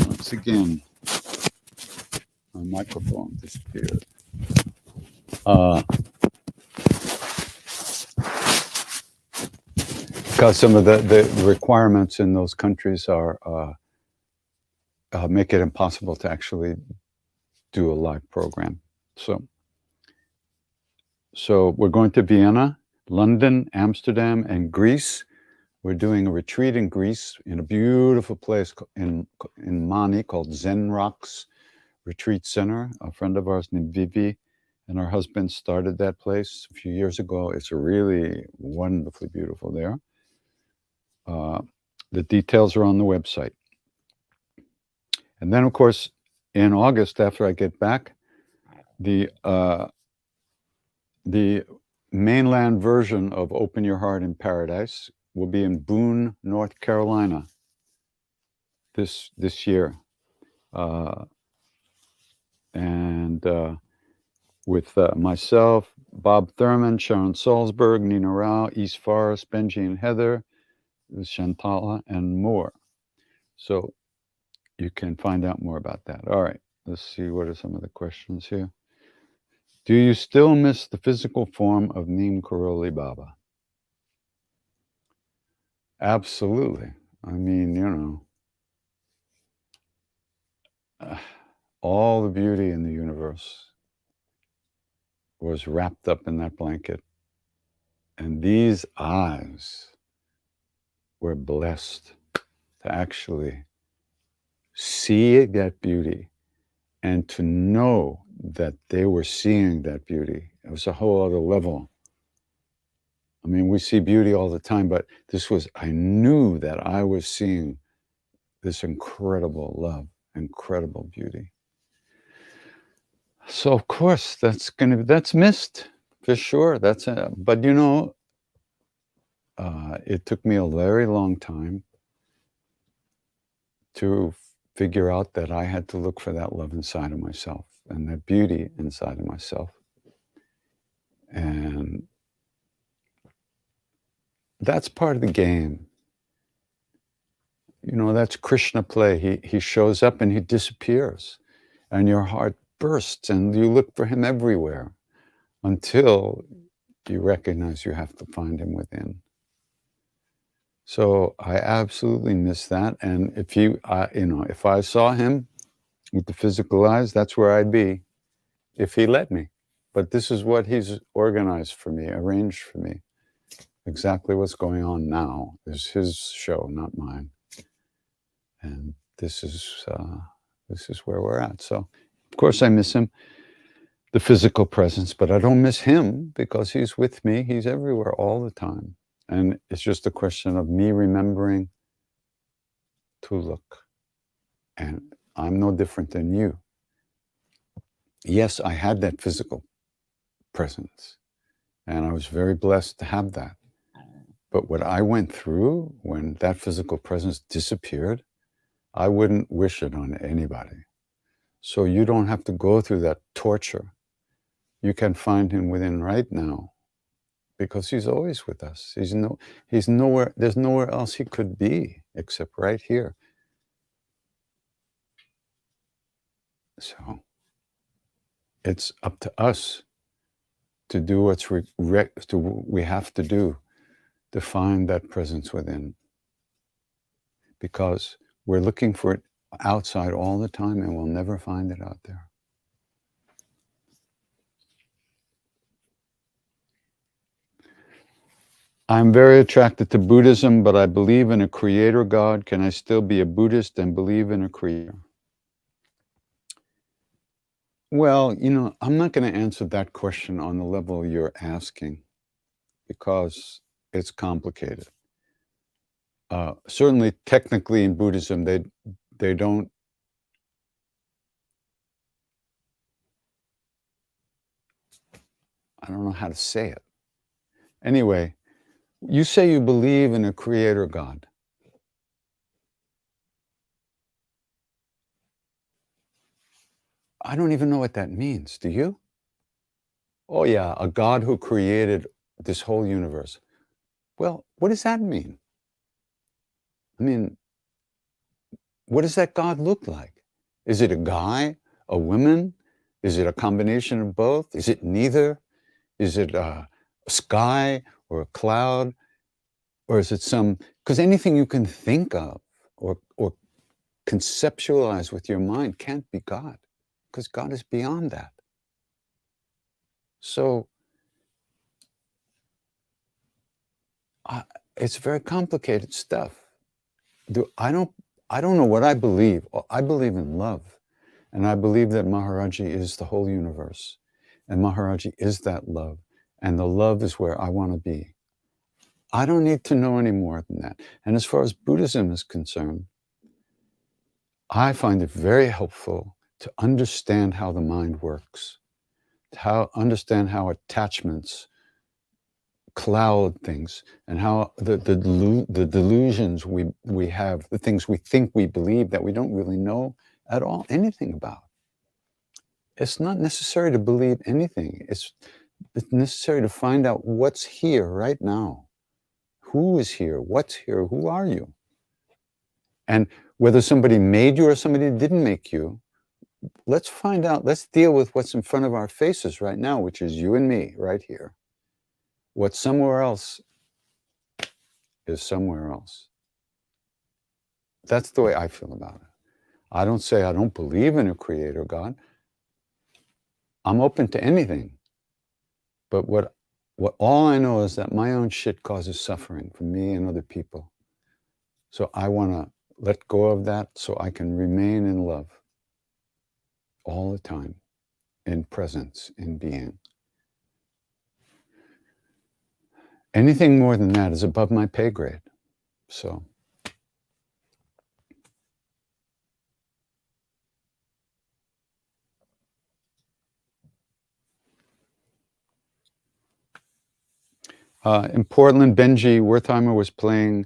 S1: Once again, my microphone disappeared. Because some of the requirements in those countries are make it impossible to actually do a live program. So we're going to Vienna, London, Amsterdam, and Greece. We're doing a retreat in Greece in a beautiful place in Mani called Zen Rocks Retreat Center. A friend of ours named Vivi and her husband started that place a few years ago. It's really wonderfully beautiful there. The details are on the website. And then, of course, in August, after I get back, the mainland version of Open Your Heart in Paradise will be in Boone, North Carolina this year. With myself, Bob Thurman, Sharon Salzberg, Nina Rao, East Forest, Benji and Heather, Shantala, and more. So you can find out more about that. All right, let's see, what are some of the questions here? Do you still miss the physical form of Neem Karoli Baba? Absolutely. I mean, you know, all the beauty in the universe was wrapped up in that blanket. And these eyes were blessed to actually see that beauty and to know that they were seeing that beauty. It was a whole other level. I mean, we see beauty all the time, but this was, I knew that I was seeing this incredible love, incredible beauty. So of course that's missed for sure. But you know, it took me a very long time to figure out that I had to look for that love inside of myself and that beauty inside of myself. And that's part of the game. You know, that's Krishna play. He shows up and he disappears, and your heart bursts and you look for him everywhere until you recognize you have to find him within. So I absolutely miss that. And if if I saw him with the physical eyes, that's where I'd be if he let me. But this is what he's organized for me, arranged for me. Exactly what's going on now is his show, not mine. And this is where we're at. So, of course, I miss him, the physical presence, but I don't miss him because he's with me. He's everywhere all the time. And it's just a question of me remembering to look. And I'm no different than you. Yes, I had that physical presence, and I was very blessed to have that. But what I went through when that physical presence disappeared, I wouldn't wish it on anybody. So you don't have to go through that torture. You can find him within right now because he's always with us. He's nowhere, there's nowhere else he could be except right here. So it's up to us to do what's we have to do to find that presence within, because we're looking for it outside all the time, and we'll never find it out there. I'm very attracted to Buddhism, but I believe in a creator God. Can I still be a Buddhist and believe in a creator? Well, I'm not going to answer that question on the level you're asking because it's complicated. Certainly, technically in Buddhism, they don't. I don't know how to say it. Anyway, you say you believe in a creator God. I don't even know what that means. Do you? Oh, yeah, a God who created this whole universe. Well, what does that mean? I mean, what does that God look like? Is it a guy, a woman? Is it a combination of both? Is it neither? Is it a sky or a cloud? Or is it because anything you can think of or conceptualize with your mind can't be God, because God is beyond that. So it's very complicated stuff. I don't know what I believe. I believe in love. And I believe that Maharaji is the whole universe. And Maharaji is that love. And the love is where I want to be. I don't need to know any more than that. And as far as Buddhism is concerned, I find it very helpful to understand how the mind works, to understand how attachments cloud things, and how the delusions we have, the things we think we believe that we don't really know at all anything about. It's not necessary to believe anything. It's necessary to find out what's here right now. Who is here? What's here? Who are you? And whether somebody made you or somebody didn't make you, let's find out. Let's deal with what's in front of our faces right now, which is you and me right here. What's somewhere else is somewhere else. That's the way I feel about it. I don't say I don't believe in a creator God. I'm open to anything. But what all I know is that my own shit causes suffering for me and other people. So I want to let go of that so I can remain in love all the time, in presence, in being. Anything more than that is above my pay grade. So in Portland, Benji Wertheimer was playing,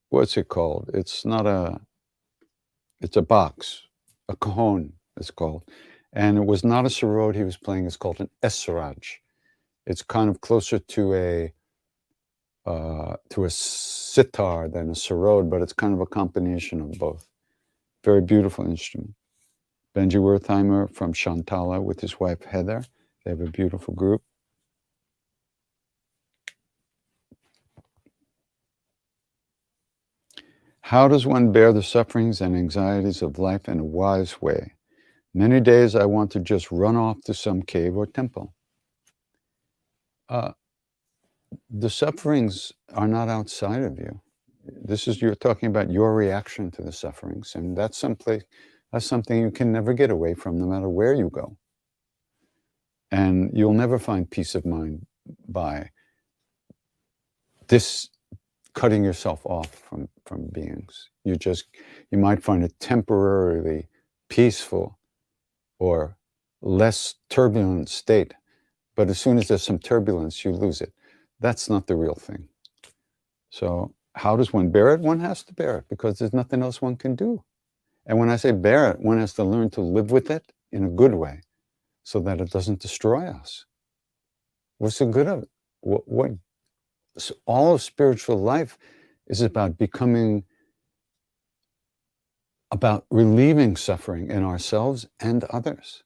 S1: what's it called? It's a box, a cajon it's called. And it was not a sarod he was playing, it's called an esraj. It's kind of closer to a sitar than a sarod, but it's kind of a combination of both. Very beautiful instrument. Benji Wertheimer from Shantala with his wife Heather. They have a beautiful group. How does one bear the sufferings and anxieties of life in a wise way? Many days I want to just run off to some cave or temple. The sufferings are not outside of you. You're talking about your reaction to the sufferings, and that's something you can never get away from, no matter where you go. And you'll never find peace of mind by cutting yourself off from beings. You might find it temporarily peaceful or less turbulent state, but as soon as there's some turbulence, you lose it. That's not the real thing. So how does one bear it? One has to bear it because there's nothing else one can do. And when I say bear it, one has to learn to live with it in a good way so that it doesn't destroy us. What's the good of it? So all of spiritual life is about relieving suffering in ourselves and others.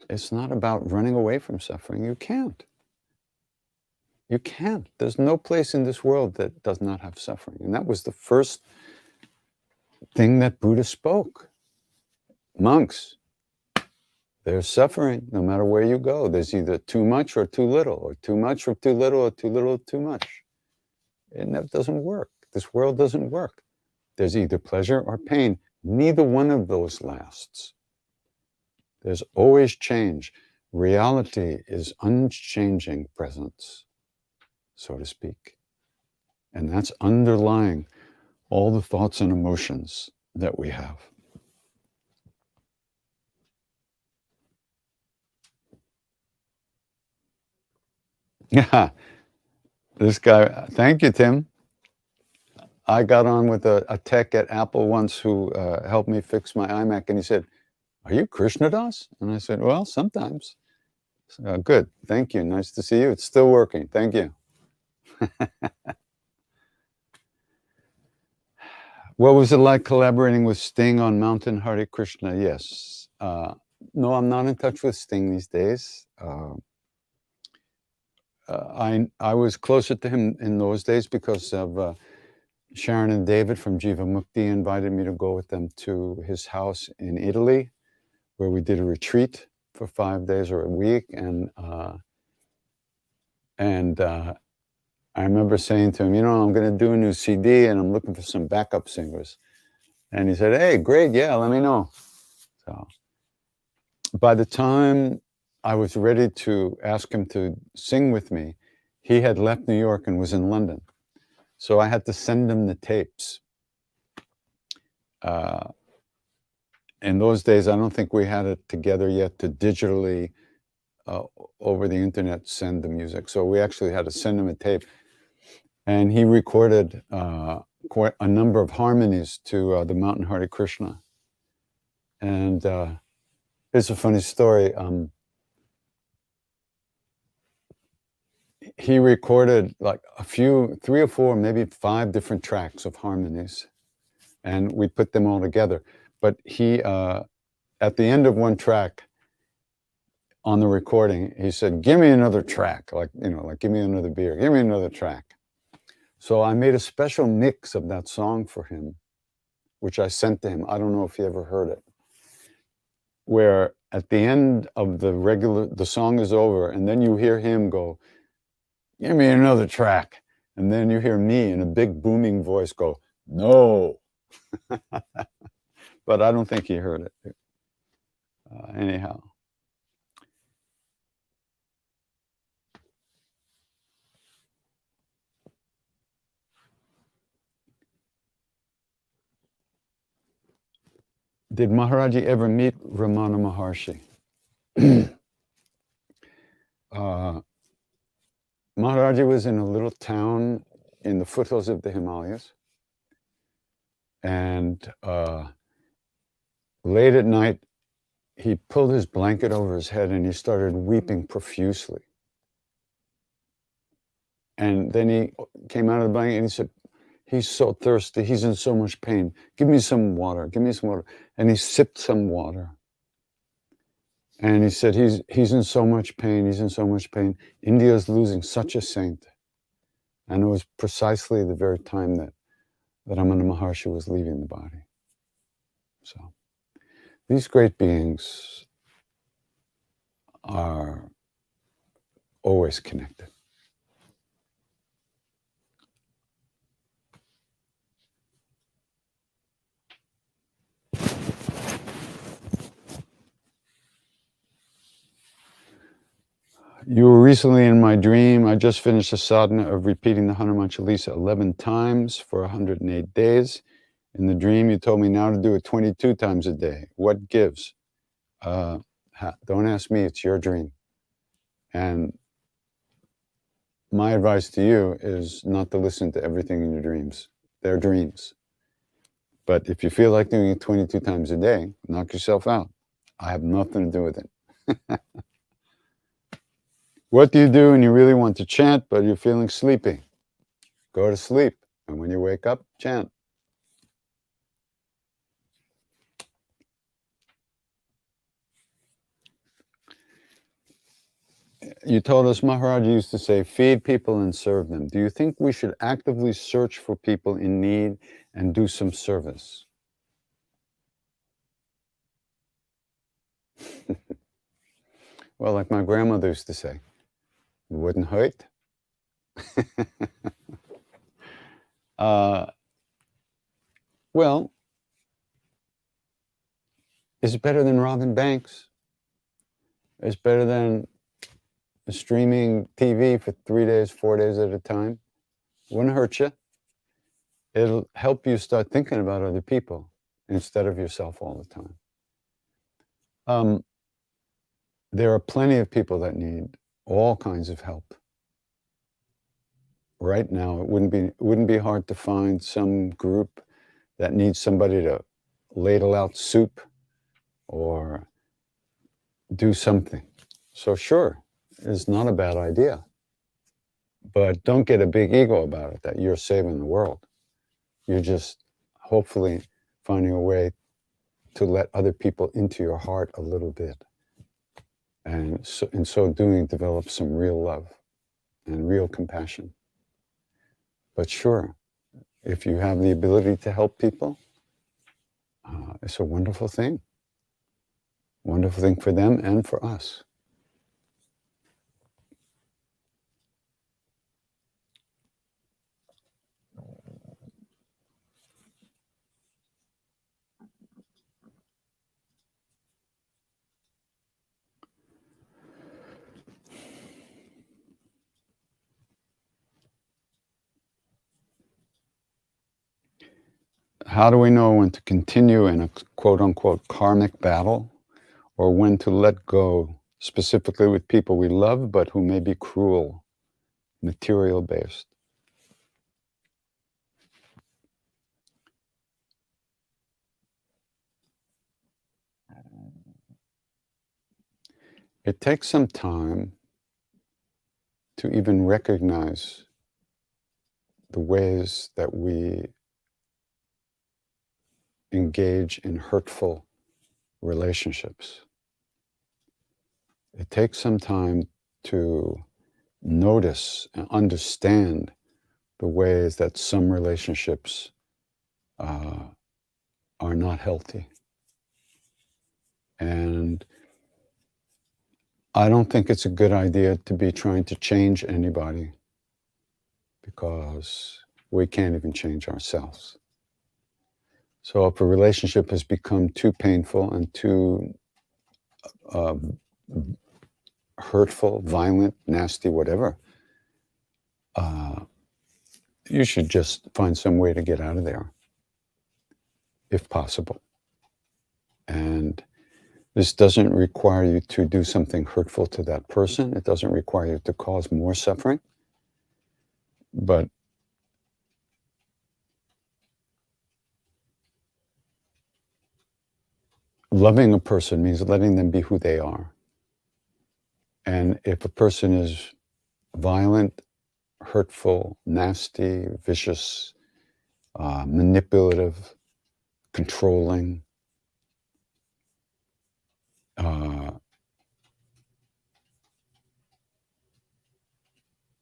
S1: It's not about running away from suffering. You can't. You can't. There's no place in this world that does not have suffering. And that was the first thing that Buddha spoke. Monks, there's suffering no matter where you go. There's either too much or too little, or too much or too little, or too little or too much. It never doesn't work. This world doesn't work. There's either pleasure or pain. Neither one of those lasts. There's always change. Reality is unchanging presence, so to speak. And that's underlying all the thoughts and emotions that we have. Yeah, this guy, thank you, Tim. I got on with a tech at Apple once who helped me fix my iMac, and he said, "Are you Krishna Das?" And I said, "Well, sometimes." Good, thank you, nice to see you. It's still working, thank you. What was it like collaborating with Sting on Mountain Hare Krishna? Yes. No, I'm not in touch with Sting these days. I was closer to him in those days because of Sharon and David from Jiva Mukti invited me to go with them to his house in Italy, where we did a retreat for 5 days or a week. And I remember saying to him, I'm going to do a new CD and I'm looking for some backup singers. And he said, "Hey, great, yeah, let me know." So by the time I was ready to ask him to sing with me, he had left New York and was in London. So I had to send him the tapes. In those days, I don't think we had it together yet to digitally, over the internet, send the music. So we actually had to send him a tape. And he recorded quite a number of harmonies to the Mountain Hare Krishna. And here's a funny story. He recorded like 3 or 4, maybe 5 different tracks of harmonies, and we put them all together. But he, at the end of one track on the recording, he said, "Give me another track," like give me another beer, give me another track. So I made a special mix of that song for him, which I sent to him. I don't know if he ever heard it, where at the end of the song is over, and then you hear him go, "Give me another track." And then you hear me in a big booming voice go, "No." But I don't think he heard it. Anyhow. Did Maharaji ever meet Ramana Maharshi? Maharaji was in a little town in the foothills of the Himalayas. And late at night, he pulled his blanket over his head and he started weeping profusely. And then he came out of the blanket and he said, "He's so thirsty. He's in so much pain. Give me some water. Give me some water." And he sipped some water. And he said, he's in so much pain. He's in so much pain. India's losing such a saint. And it was precisely the very time that Ramana Maharshi was leaving the body. So these great beings are always connected. You were recently in my dream. I just finished a sadhana of repeating the Hanuman Chalisa 11 times for 108 days. In the dream, you told me now to do it 22 times a day. What gives? Don't ask me, it's your dream. And my advice to you is not to listen to everything in your dreams. They're dreams. But if you feel like doing it 22 times a day, knock yourself out. I have nothing to do with it. What do you do when you really want to chant, but you're feeling sleepy? Go to sleep. And when you wake up, chant. You told us Maharaj used to say, feed people and serve them. Do you think we should actively search for people in need and do some service? Well, like my grandmother used to say, it wouldn't hurt. uh, well, it's better than robbing banks. It's better than streaming TV for 3 days, 4 days at a time. Wouldn't hurt you. It'll help you start thinking about other people instead of yourself all the time. There are plenty of people that need all kinds of help. Right now, it wouldn't be hard to find some group that needs somebody to ladle out soup or do something. So sure, it's not a bad idea. But don't get a big ego about it that you're saving the world. You're just hopefully finding a way to let other people into your heart a little bit. And so, in so doing, develop some real love and real compassion. But sure, if you have the ability to help people, it's a wonderful thing. Wonderful thing for them and for us. How do we know when to continue in a quote-unquote karmic battle or when to let go, specifically with people we love but who may be cruel, material-based? It takes some time to even recognize the ways that we engage in hurtful relationships. It takes some time to notice and understand the ways that some relationships are not healthy. And I don't think it's a good idea to be trying to change anybody because we can't even change ourselves. So if a relationship has become too painful and too hurtful, violent, nasty, whatever, you should just find some way to get out of there, if possible. And this doesn't require you to do something hurtful to that person. It doesn't require you to cause more suffering. But loving a person means letting them be who they are. And if a person is violent, hurtful, nasty, vicious, manipulative, controlling,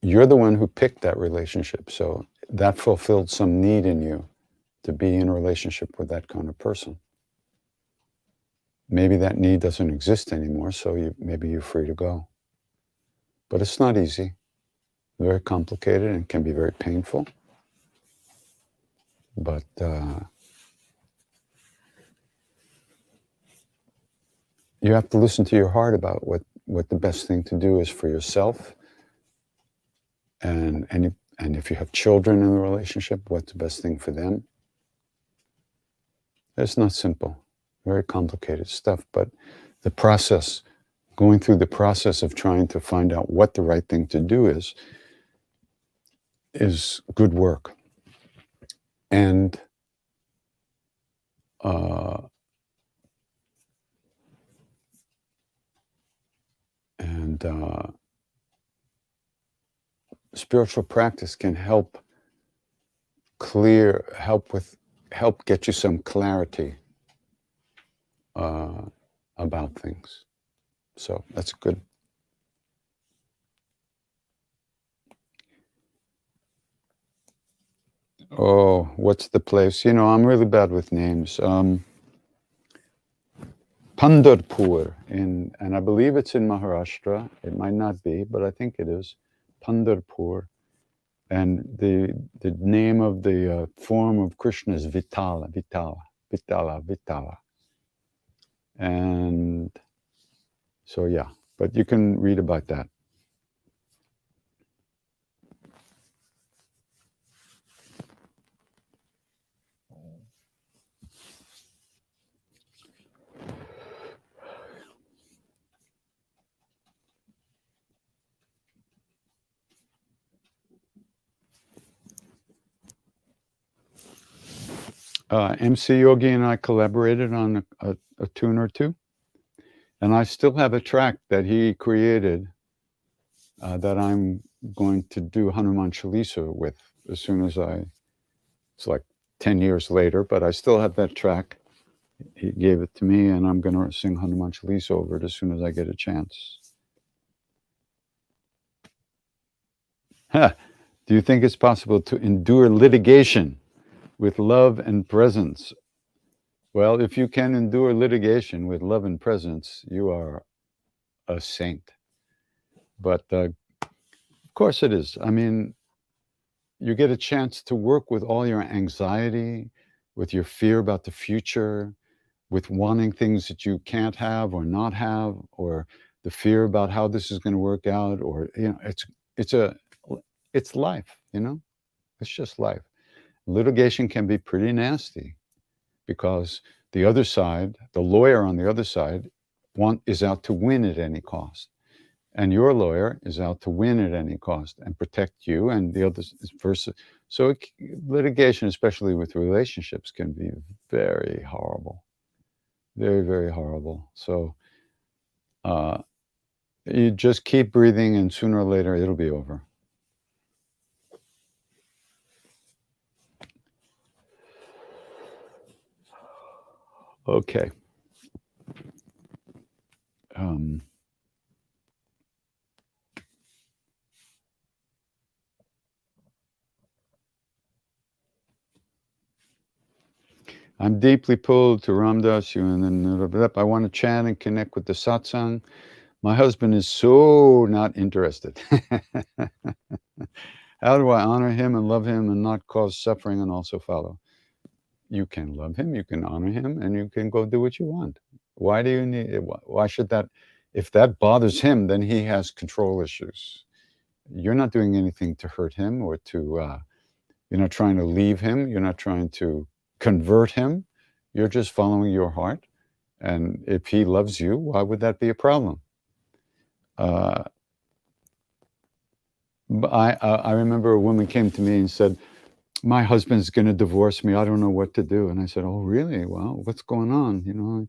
S1: you're the one who picked that relationship. So that fulfilled some need in you to be in a relationship with that kind of person. Maybe that need doesn't exist anymore, so maybe you're free to go. But it's not easy, very complicated, and can be very painful. But you have to listen to your heart about what the best thing to do is for yourself. And if you have children in the relationship, what's the best thing for them? It's not simple, very complicated stuff. But the process, going through the process of trying to find out what the right thing to do is good work. And spiritual practice can help get you some clarity about things. So that's good. Oh, what's the place? I'm really bad with names. Pandharpur, and I believe it's in Maharashtra. It might not be, but I think it is. Pandharpur. And the name of the form of Krishna is Vitala, Vitala, Vitala, Vitala. And so, yeah, but you can read about that. MC Yogi and I collaborated on a tune or two, and I still have a track that he created that I'm going to do Hanuman Chalisa with as soon as it's like 10 years later, but I still have that track. He gave it to me, and I'm going to sing Hanuman Chalisa over it as soon as I get a chance. Do you think it's possible to endure litigation with love and presence? Well, if you can endure litigation with love and presence, you are a saint. But of course it is. I mean, you get a chance to work with all your anxiety, with your fear about the future, with wanting things that you can't have or not have, or the fear about how this is going to work out, or, you know, it's life, you know, it's just life. Litigation can be pretty nasty because the other side, the lawyer on the other side, is out to win at any cost. And your lawyer is out to win at any cost and protect you, and the other versa. So litigation, especially with relationships, can be very horrible. Very, very horrible. So you just keep breathing, and sooner or later it'll be over. Okay. I'm deeply pulled to Ramdas, and then I want to chant and connect with the Satsang. My husband is so not interested. How do I honor him and love him and not cause suffering and also follow? You can love him, you can honor him, and you can go do what you want. Why do you need it? Why should that? If that bothers him, then he has control issues. You're not doing anything to hurt him or to, you're not trying to leave him. You're not trying to convert him. You're just following your heart. And if he loves you, why would that be a problem? I remember a woman came to me and said, my husband's going to divorce me. I don't know what to do. And I said, oh, really? Well, what's going on? You know,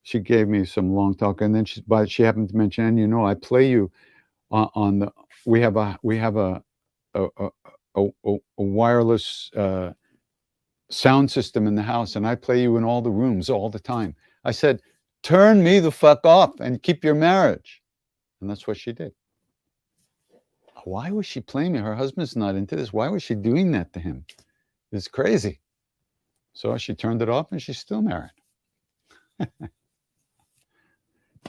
S1: she gave me some long talk, and then she happened to mention, and you know, I play you on the. We have a wireless sound system in the house, and I play you in all the rooms all the time. I said, turn me the fuck off and keep your marriage. And that's what she did. Why was she playing me? Her husband's not into this. Why was she doing that to him? It's crazy. So she turned it off, and she's still married.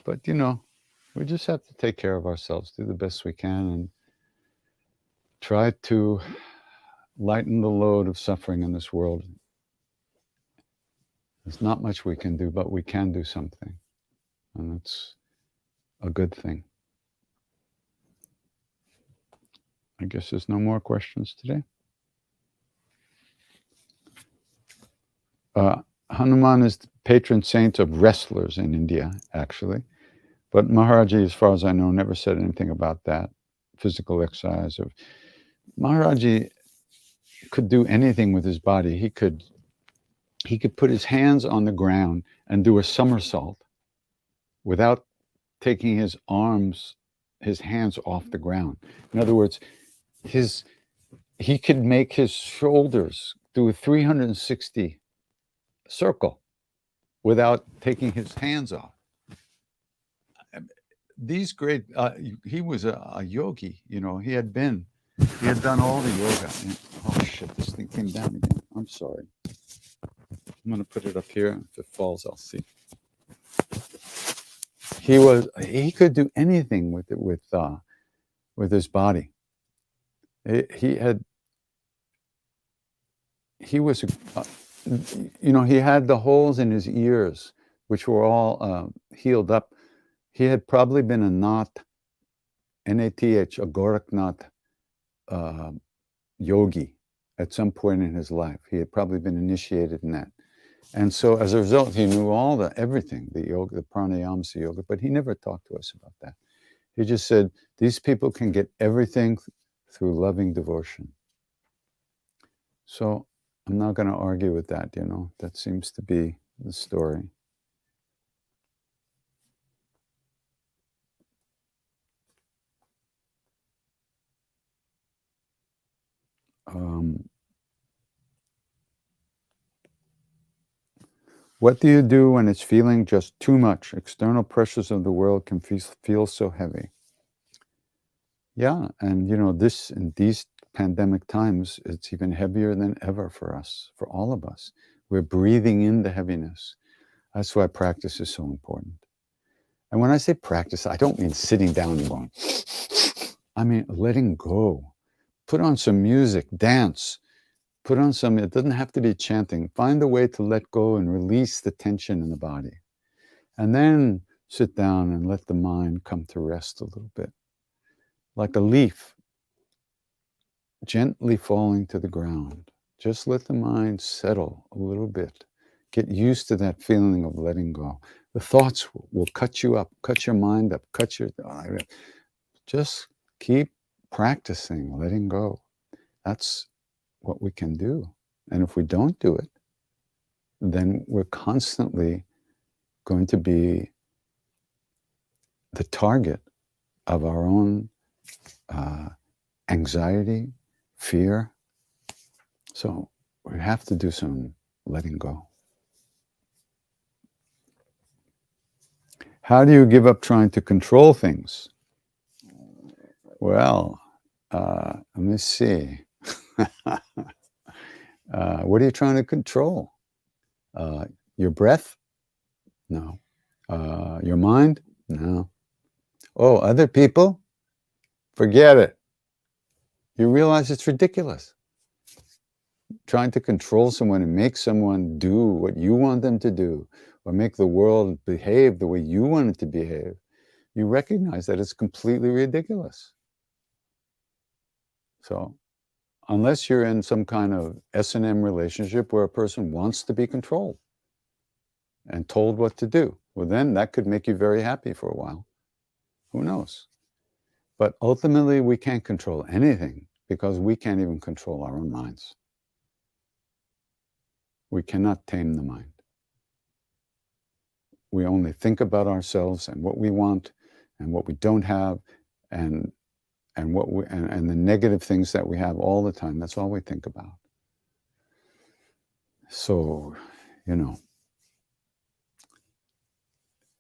S1: But, you know, we just have to take care of ourselves, do the best we can, and try to lighten the load of suffering in this world. There's not much we can do, but we can do something. And that's a good thing. I guess there's no more questions today. Hanuman is the patron saint of wrestlers in India, actually. But Maharaji, as far as I know, never said anything about that. Physical exercise. Maharaji could do anything with his body. He could put his hands on the ground and do a somersault without taking his hands off the ground. In other words, he could make his shoulders do a 360 circle without taking his hands off. These great, he was a yogi, you know, he had done all the yoga. Oh shit, this thing came down again. I'm sorry. I'm going to put it up here. If it falls, I'll see. He could do anything with it, with his body. He was, he had the holes in his ears, which were all healed up. He had probably been a Nath, N-A-T-H, a Gorakhnath yogi at some point in his life. He had probably been initiated in that. And so as a result, he knew everything, the yoga, the pranayams, the yoga, but he never talked to us about that. He just said, these people can get everything through loving devotion. So I'm not going to argue with that, that seems to be the story. What do you do when it's feeling just too much? External pressures of the world can feel so heavy. Yeah, and in these pandemic times, it's even heavier than ever for us, for all of us. We're breathing in the heaviness. That's why practice is so important. And when I say practice, I don't mean sitting down and going, I mean letting go. Put on some music, dance, put on some, it doesn't have to be chanting. Find a way to let go and release the tension in the body. And then sit down and let the mind come to rest a little bit. Like a leaf gently falling to the ground. Just let the mind settle a little bit. Get used to that feeling of letting go. The thoughts will cut you up, cut your mind up, just keep practicing letting go. That's what we can do. And if we don't do it, then we're constantly going to be the target of our own anxiety, fear. So we have to do some letting go. How do you give up trying to control things? Well, let me see. What are you trying to control? Your breath? No. Your mind? No. Oh, other people? Forget it. You realize it's ridiculous. Trying to control someone and make someone do what you want them to do, or make the world behave the way you want it to behave, you recognize that it's completely ridiculous. So unless you're in some kind of S&M relationship where a person wants to be controlled and told what to do, well, then that could make you very happy for a while. Who knows? But ultimately, we can't control anything because we can't even control our own minds. We cannot tame the mind. We only think about ourselves and what we want and what we don't have and the negative things that we have all the time. That's all we think about. So,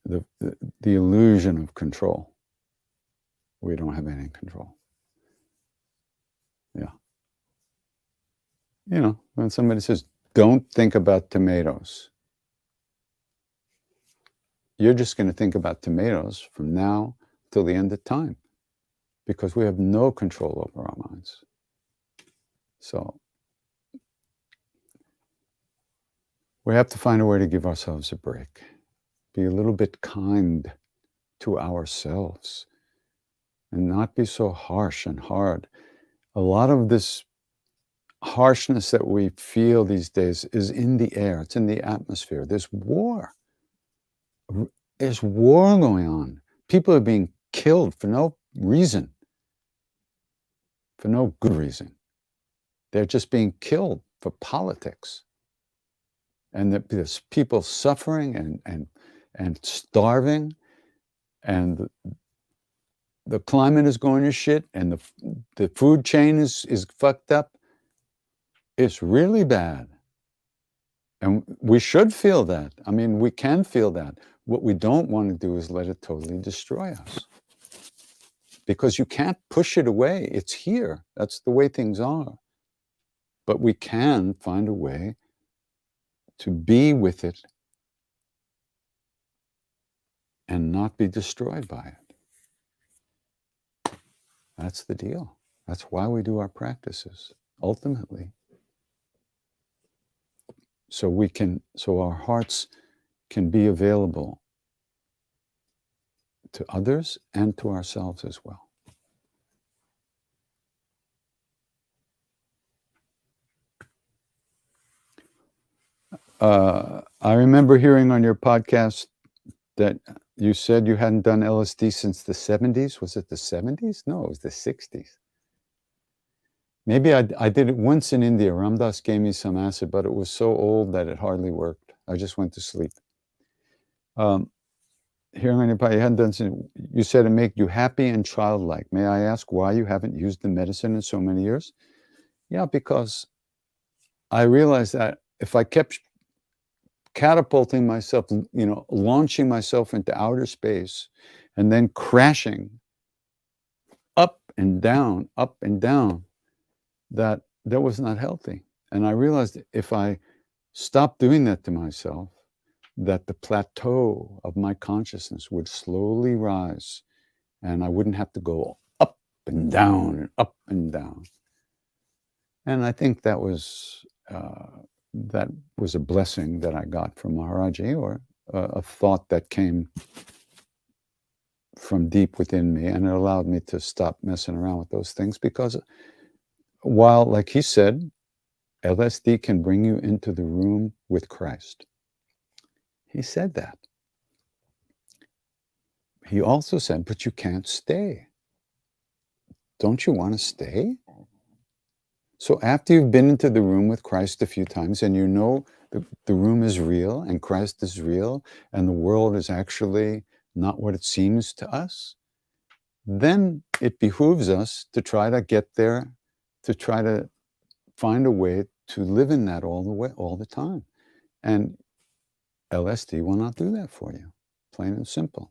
S1: the illusion of control. We don't have any control. Yeah. When somebody says, don't think about tomatoes, you're just going to think about tomatoes from now till the end of time because we have no control over our minds. So we have to find a way to give ourselves a break. Be a little bit kind to ourselves and not be so harsh and hard. A lot of this harshness that we feel these days is in the air. It's in the atmosphere. There's war. There's war going on. People are being killed for no reason, for no good reason. They're just being killed for politics. And there's people suffering and starving, and the climate is going to shit, and the food chain is fucked up. It's really bad. And we should feel that. I mean, we can feel that. What we don't want to do is let it totally destroy us. Because you can't push it away. It's here. That's the way things are. But we can find a way to be with it and not be destroyed by it. That's the deal. That's why we do our practices, ultimately. So our hearts can be available to others and to ourselves as well. I remember hearing on your podcast that you said you hadn't done LSD since the 70s. Was it the 70s? No, it was the 60s. Maybe I did it once in India. Ram Dass gave me some acid, but it was so old that it hardly worked. I just went to sleep. Hearing on your podcast, you hadn't done since, you said it made you happy and childlike. May I ask why you haven't used the medicine in so many years? Yeah, because I realized that if I kept catapulting myself, launching myself into outer space and then crashing up and down, that was not healthy. And I realized if I stopped doing that to myself, that the plateau of my consciousness would slowly rise and I wouldn't have to go up and down and up and down. And I think that was a blessing that I got from Maharaji, or a thought that came from deep within me, and it allowed me to stop messing around with those things, because while, like he said, LSD can bring you into the room with Christ. He said that. He also said, but you can't stay. Don't you want to stay? So after you've been into the room with Christ a few times and you know the room is real and Christ is real and the world is actually not what it seems to us, then it behooves us to try to get there, to try to find a way to live in that all the time. And LSD will not do that for you, plain and simple.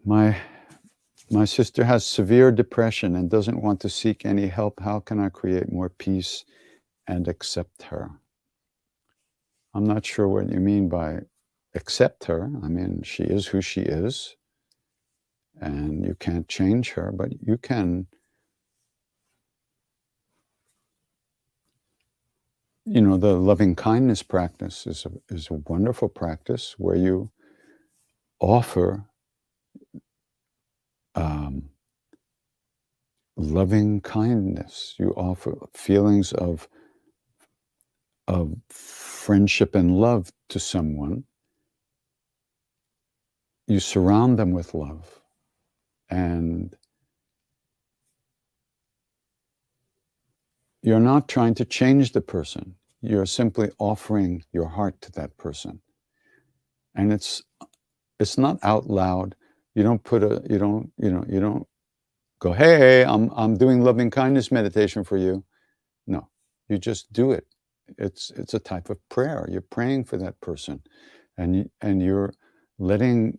S1: My sister has severe depression and doesn't want to seek any help. How can I create more peace and accept her? I'm not sure what you mean by accept her. I mean, she is who she is, and you can't change her, but you can, the loving kindness practice is a wonderful practice where you offer loving kindness. You offer feelings of friendship and love to someone. You surround them with love, and you're not trying to change the person. You're simply offering your heart to that person. And it's not out loud. You don't you don't go, hey, I'm doing loving kindness meditation for you. No, you just do it. It's a type of prayer. You're praying for that person, and you're including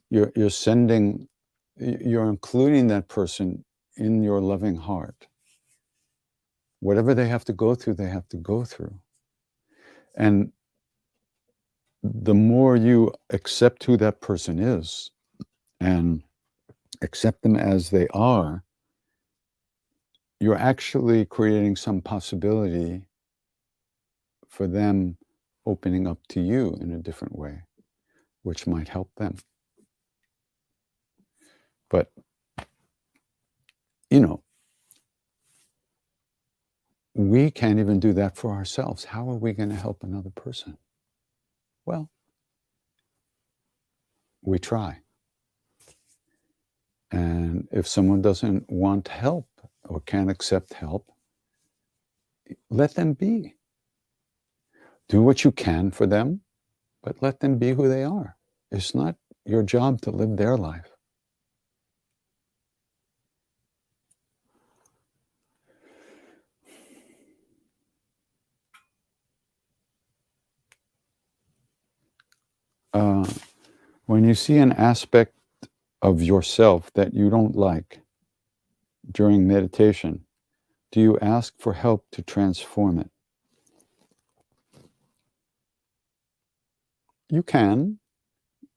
S1: that person in your loving heart. Whatever they have to go through, they have to go through. And the more you accept who that person is and accept them as they are, you're actually creating some possibility for them opening up to you in a different way, which might help them. But, we can't even do that for ourselves. How are we going to help another person? Well, we try. And if someone doesn't want help or can't accept help, let them be. Do what you can for them, but let them be who they are. It's not your job to live their life. When you see an aspect of yourself that you don't like during meditation, do you ask for help to transform it? You can.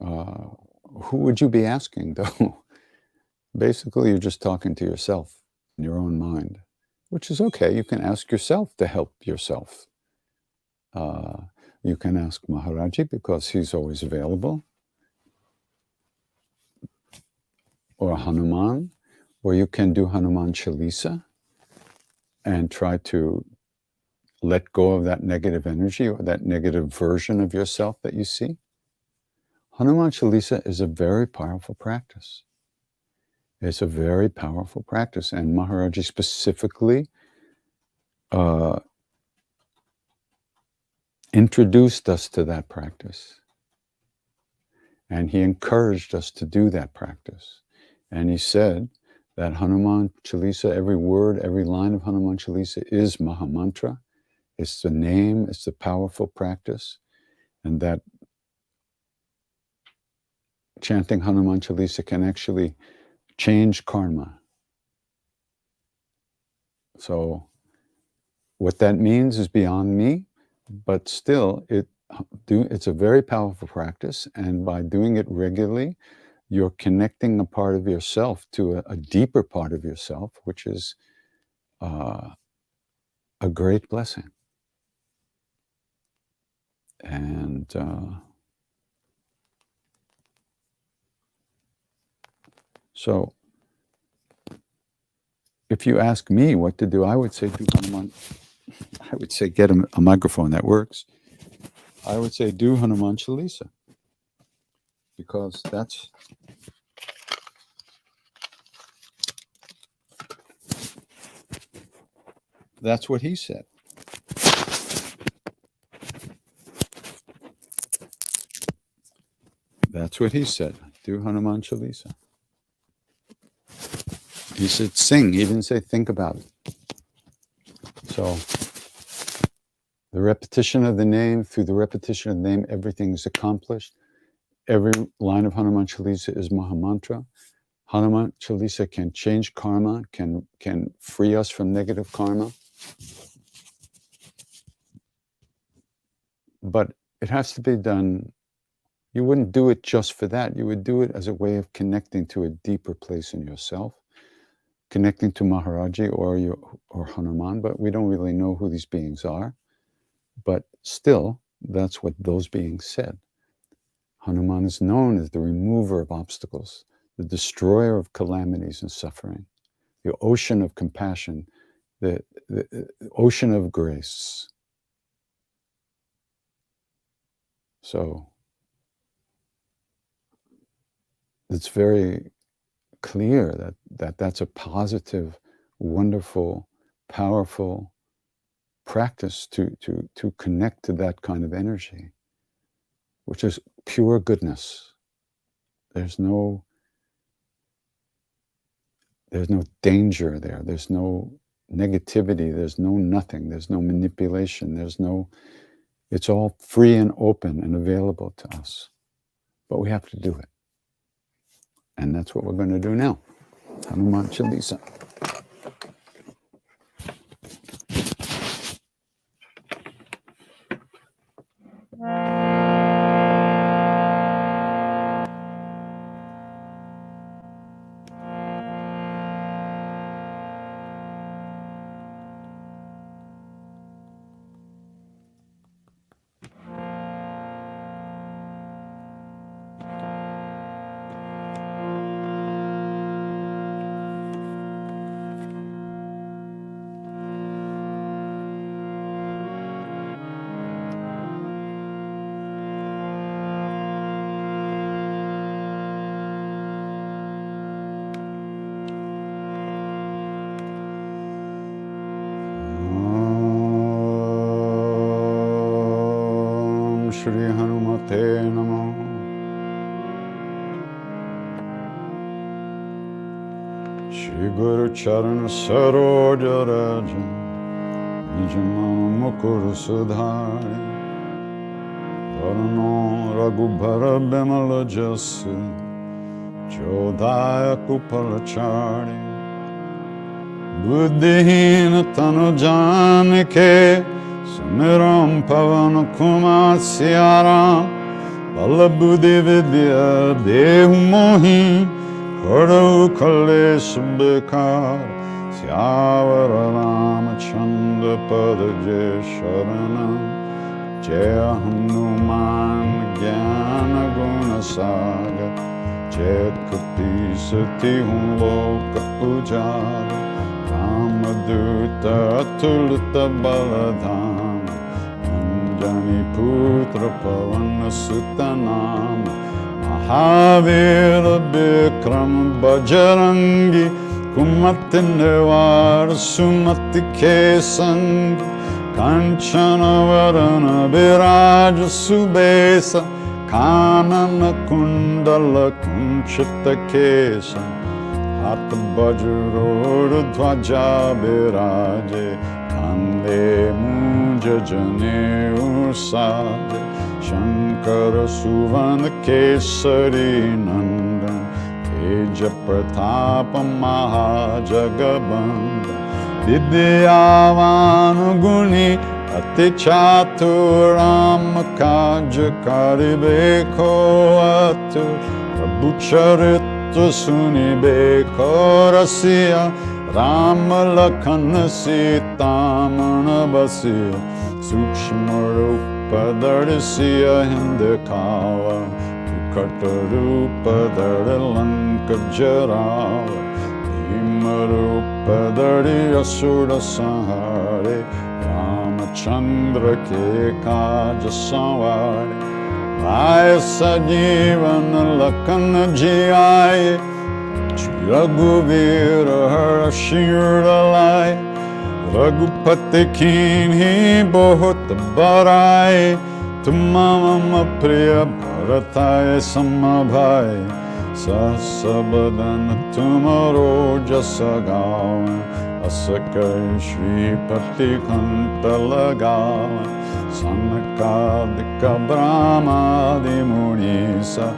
S1: Who would you be asking, though? Basically, you're just talking to yourself in your own mind, which is okay. You can ask yourself to help yourself. You can ask Maharaji because he's always available, or Hanuman, or you can do Hanuman Chalisa and try to let go of that negative energy or that negative version of yourself that you see. Hanuman Chalisa is a very powerful practice. It's a very powerful practice, and Maharaji specifically introduced us to that practice. And he encouraged us to do that practice. And he said that Hanuman Chalisa, every word, every line of Hanuman Chalisa is Mahamantra. It's the name, it's the powerful practice. And that chanting Hanuman Chalisa can actually change karma. So what that means is beyond me, but still it's a very powerful practice. And by doing it regularly, you're connecting a part of yourself to a deeper part of yourself, which is a great blessing. And so if you ask me what to do, I would say do Hanuman. I would say get a microphone that works. I would say do Hanuman Chalisa, because that's what he said. That's what he said. Do Hanuman Chalisa. He said sing. He didn't say think about it. So the repetition of the name, through the repetition of the name, everything is accomplished. Every line of Hanuman Chalisa is Mahamantra. Hanuman Chalisa can change karma, can free us from negative karma. But it has to be done. You wouldn't do it just for that. You would do it as a way of connecting to a deeper place in yourself, connecting to Maharaji or Hanuman, but we don't really know who these beings are. But still, that's what those beings said. Hanuman is known as the remover of obstacles, the destroyer of calamities and suffering, the ocean of compassion, the ocean of grace. So it's very clear that that's a positive, wonderful, powerful practice to connect to that kind of energy, which is pure goodness. There's no danger there. There's no negativity. There's no nothing. There's no manipulation. It's all free and open and available to us. But we have to do it. And that's what we're going to do now. Hanuman Chalisa. Shri Hanumate Namo. Shri Guru Charana Saroja Raja Nijamana Mukuru Sudhari Varano Raghubhara Bimala Jasi Jodhaya Kupalachari बुद्धिहीन तनु जान के सुमिरम पवन कुमार सियाराम बल बुद्धि विद्या देहु मोहि हरौ कलेश बेकार श्यावर रामचंद्र पद जय शरणम जय हनुमान ज्ञान गुण सागर जय कपीस तिहु लोक उजागर रामदूत अतुलित बलधाम अंजनी पुत्र पवन सुत नाम महावीर विक्रम बजरंगी कुमति निवार सुमति के संग कंचन वरण विराज सुबेश कानन कुंडल कुंचित केश हाथ वज्रोर ध्वजा विराजे कांधे मूंज जनेऊ साजे शंकर सुवन केसरी नंदन तेज प्रताप महाजगबंदन विद्यावान गुणी अति चातुर राम काज करिबे को अतुर प्रभु चरित्र सुनिबे को रसिया राम लखन सीता मन बसिया सूक्ष्म रूप धरि हिंद खावा विकट रूप धरि लंक जरावा भीम रूप धरि असुर संहारे रामचंद्र के काज संवारे आए सजीवन लखन जियाए रघुवीर हर्षि लाए रघुपति कीन्ही बहुत बड़ाई तुम मम प्रिय भरताय सम भाई सहस बदन तुमरो जस गावै अस कहि श्रीपति कंठ लगावै सनकादिक ब्रह्मादि मुनीसा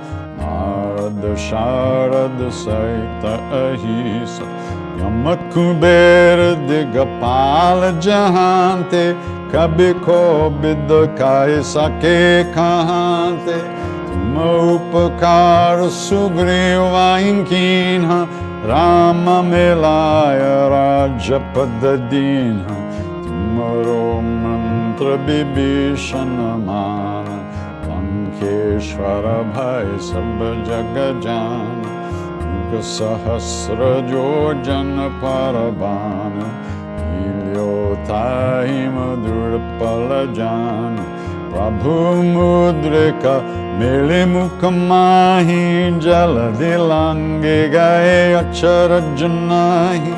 S1: नारद शारद सहित अहिसा यम कुबेर दिगपाल जहांते कभी को बिद काय सके कहांते तुम उपकार सुग्रीवाइन कीन्हा राम मिलाय राज्य पद दीन्हा तुमरो मंत्र विभीषण मान लंकेश्वर भय सब जग जान युग सहस्र जो जन पर बान लील्यो ताहि मधुर पल जान प्रभु मुद्रिका मेले मुख माही जल दिलांगे गए अचरज नाही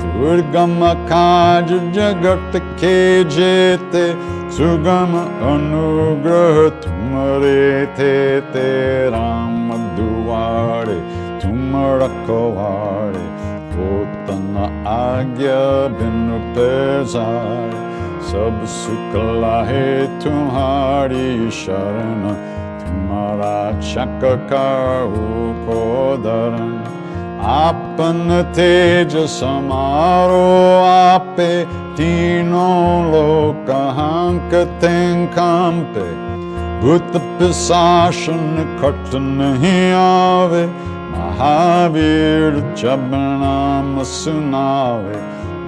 S1: दुर्गम काज जगत के जेते सुगम अनुग्रह तुमरे थे राम दुआरे तुम रखवारे होतन आज्ञा बिनु पैसारे सब सुख लाहे तुम्हारी शरण तुम्हारा चक काहू को धरण आपन तेज समारो आपे तीनों लोक हांकते कांपे भूत पिशाच निकट नहीं आवे महावीर जब नाम सुनावे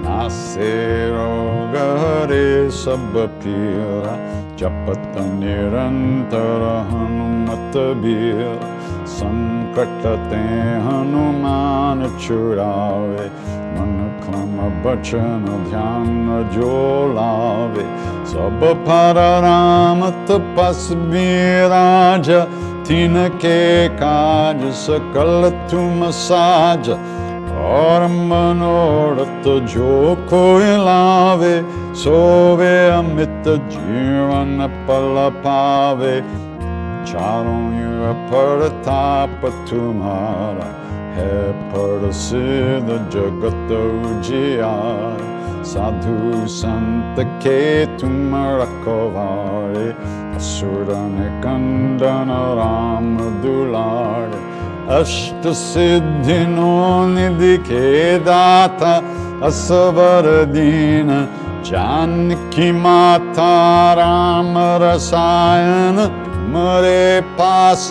S1: नासे रोग हरे सब पीरा जपत निरंतर हनुमत बीरा संकट ते हनुमान छुड़ावे मन क्रम बचन ध्यान जो लावे सब पर राम तपस्वी राजा तिनके काज सकल तुम साज और मनोरथ जो कोई लावे सोवे अमित जीवन पल पावे चारों युग प्रताप तुम्हारा है प्रसिद्ध जगत उजियार साधु संत के तुम रखवारे असुर निकंदन राम दुलारे अष्ट सिद्धि नो निधि के दाता असवरदीन जानकी माता राम रसायन तुम्हारे पास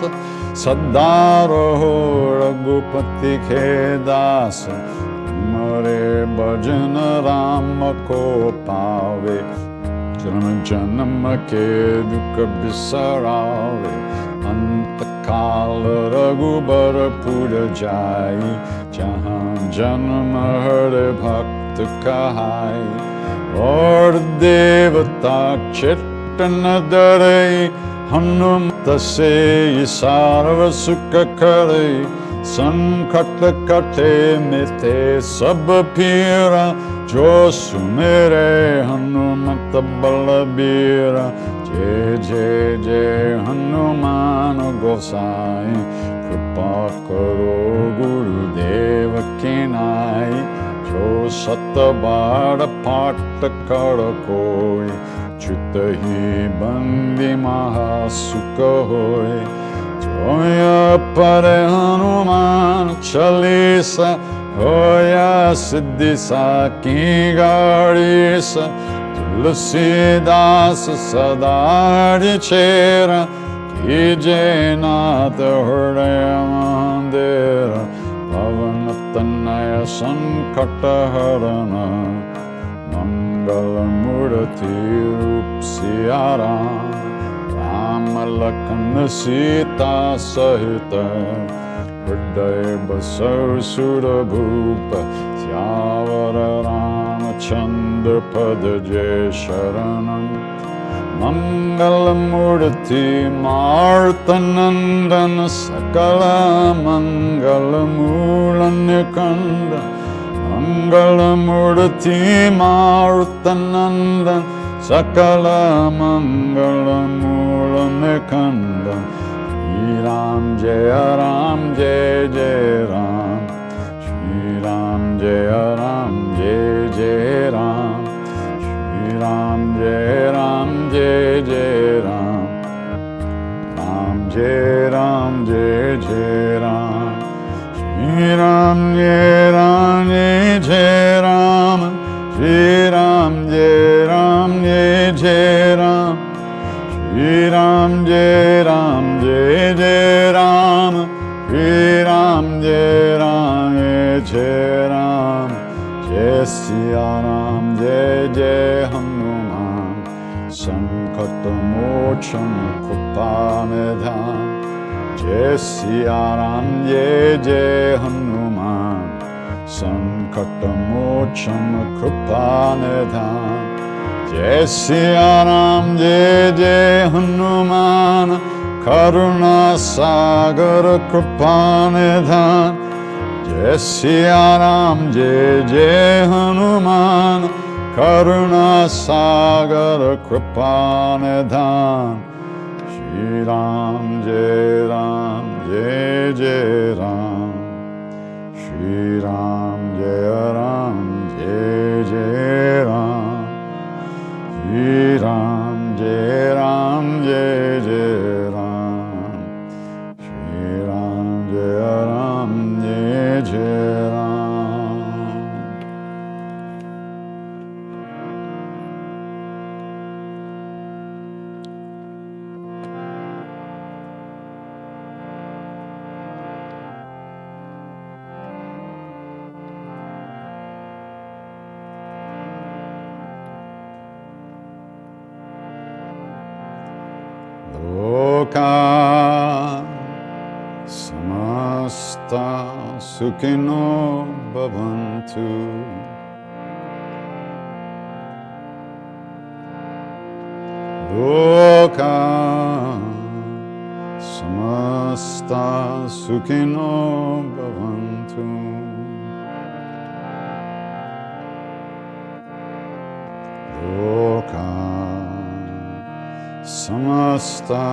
S1: सदा रहो रघुपति के दास तुम्हारे भजन राम को पावे जन्म जन्म के दुख बिसरावे अंत काल रघुबर पुर जाई जहाँ जन्म हर भक्त कहाई और देवता चित्त न डरे हनुमत से सर्व सुख करे संकट कटे मिटे सब पीरा जो सुमेरे हनुमत बलबीरा जय जय जय हनुमान गोसाई कृपा करो गुरुदेव की नाई जो सत बार पाठ कर कोई चित ही बंदी महासुख होए जोया पर हनुमान चालीसा होया सिद्धि साकी गाड़ीसा तुलसीदास सदा चेरा कीजे नाथ हृदय मंदिर पवन तनय संकट हरण मंगल मूर्ति रूप सिया राम लखन सीता सहित हृदय बसौ सुरभूप श्यावर रामचंद्र पद जय शरणं मंगल मूर्ति मारुतनंदन सकल मंगल मूलन कंद मंगल मूर्ति मारुतनंदन सकल मंगल मूलन कंद श्री राम जय जय राम श्री राम जय जय राम श्री राम जय जय राम राम जय जय राम श्री राम जय राम श्री राम जय जय राम श्री राम जय राम श्री राम जय राम जय सिया राम जय जय हनुमान संकट मोचन कृपा निधान जय सिया राम जय जय हनुमान संकट मोचन कृपा निधान जय सिया राम जय जय हनुमान करुणा सागर कृपा निधान जय सिया राम जय जय हनुमान करुणा सागर कृपा निधान श्री राम जय जय राम श्री राम जय जय राम श्री राम जय जय राम श्री राम जय जय राम लोका समस्ता सुखिनो भवन्तु लोका समस्ता सुखिनो भवन्तु लोका समस्ता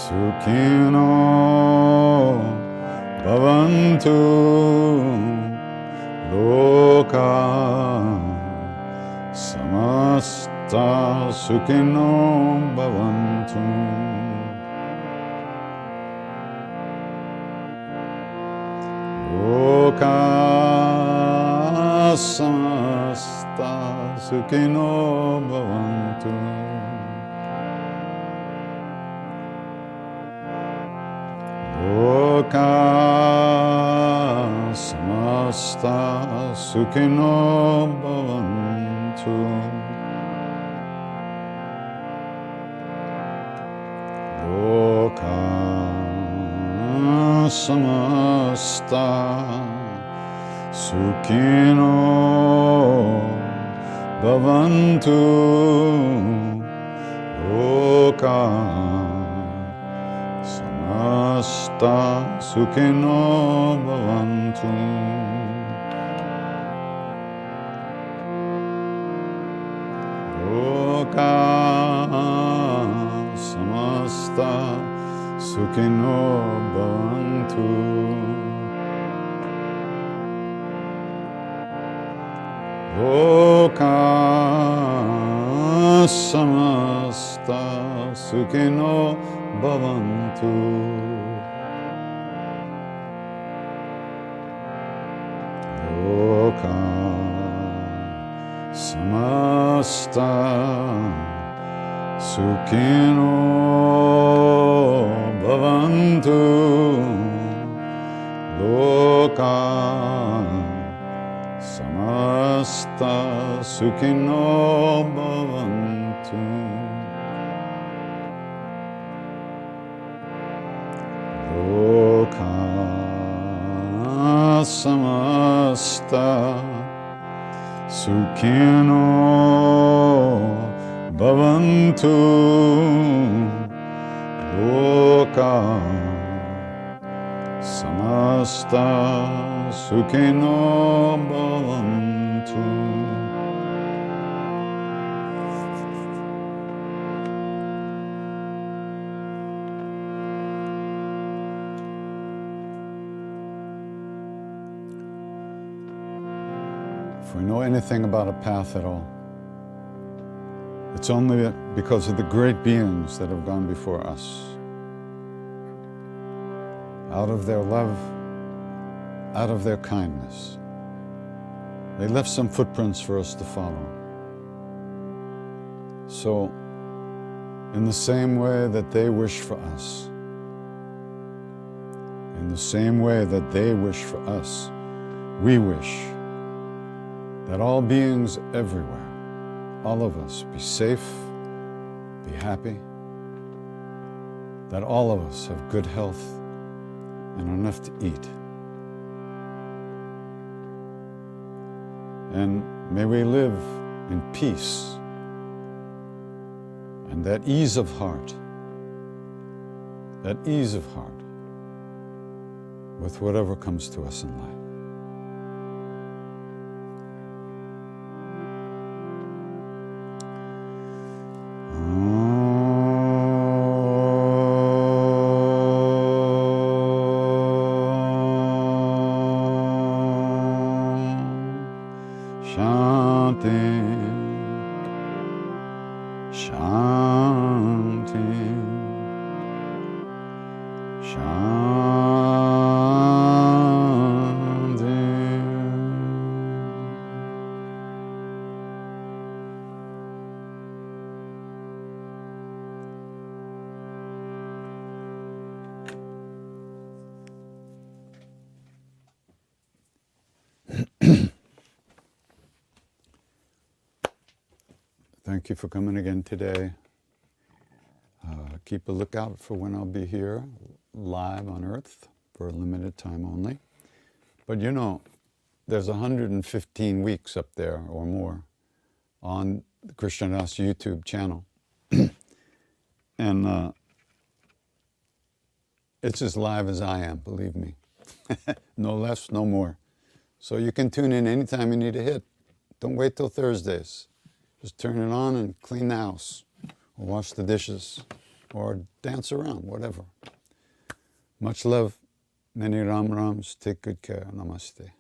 S1: सुखिनो भवन्तु लोका समस्ता सुखिनो भवन्तु लोका samasta sukhino bhavantu. Loka samasta sukhino bhavantu. Loka samasta sukhino bhavantu. Loka samasta sukhino bhavantu. Loka samasta sukhino bhavantu. Loka samasta sukhino bhavantu. Loka samasta sukhino bhavantu. Loka samasta sukhino bhavantu. Loka samasta sukhino bhavantu. Loka samasta sukhino bhavantu. If we know anything about a path at all, it's only because of the great beings that have gone before us. Out of their love, out of their kindness, they left some footprints for us to follow. So, in the same way that they wish for us, in the same way that they wish for us, we wish that all beings everywhere, all of us, be safe, be happy, that all of us have good health and enough to eat. And may we live in peace and that ease of heart with whatever comes to us in life. Shanti, Shanti, Shanti. Thank you for coming again today. Keep a lookout for when I'll be here live on Earth for a limited time only. But you know, there's 115 weeks up there or more on the Krishna YouTube channel. And it's as live as I am, believe me. No less, no more. So you can tune in anytime you need a hit. Don't wait till Thursdays. Just turn it on and clean the house, or wash the dishes, or dance around, whatever. Much love, many Ram Rams, take good care, namaste.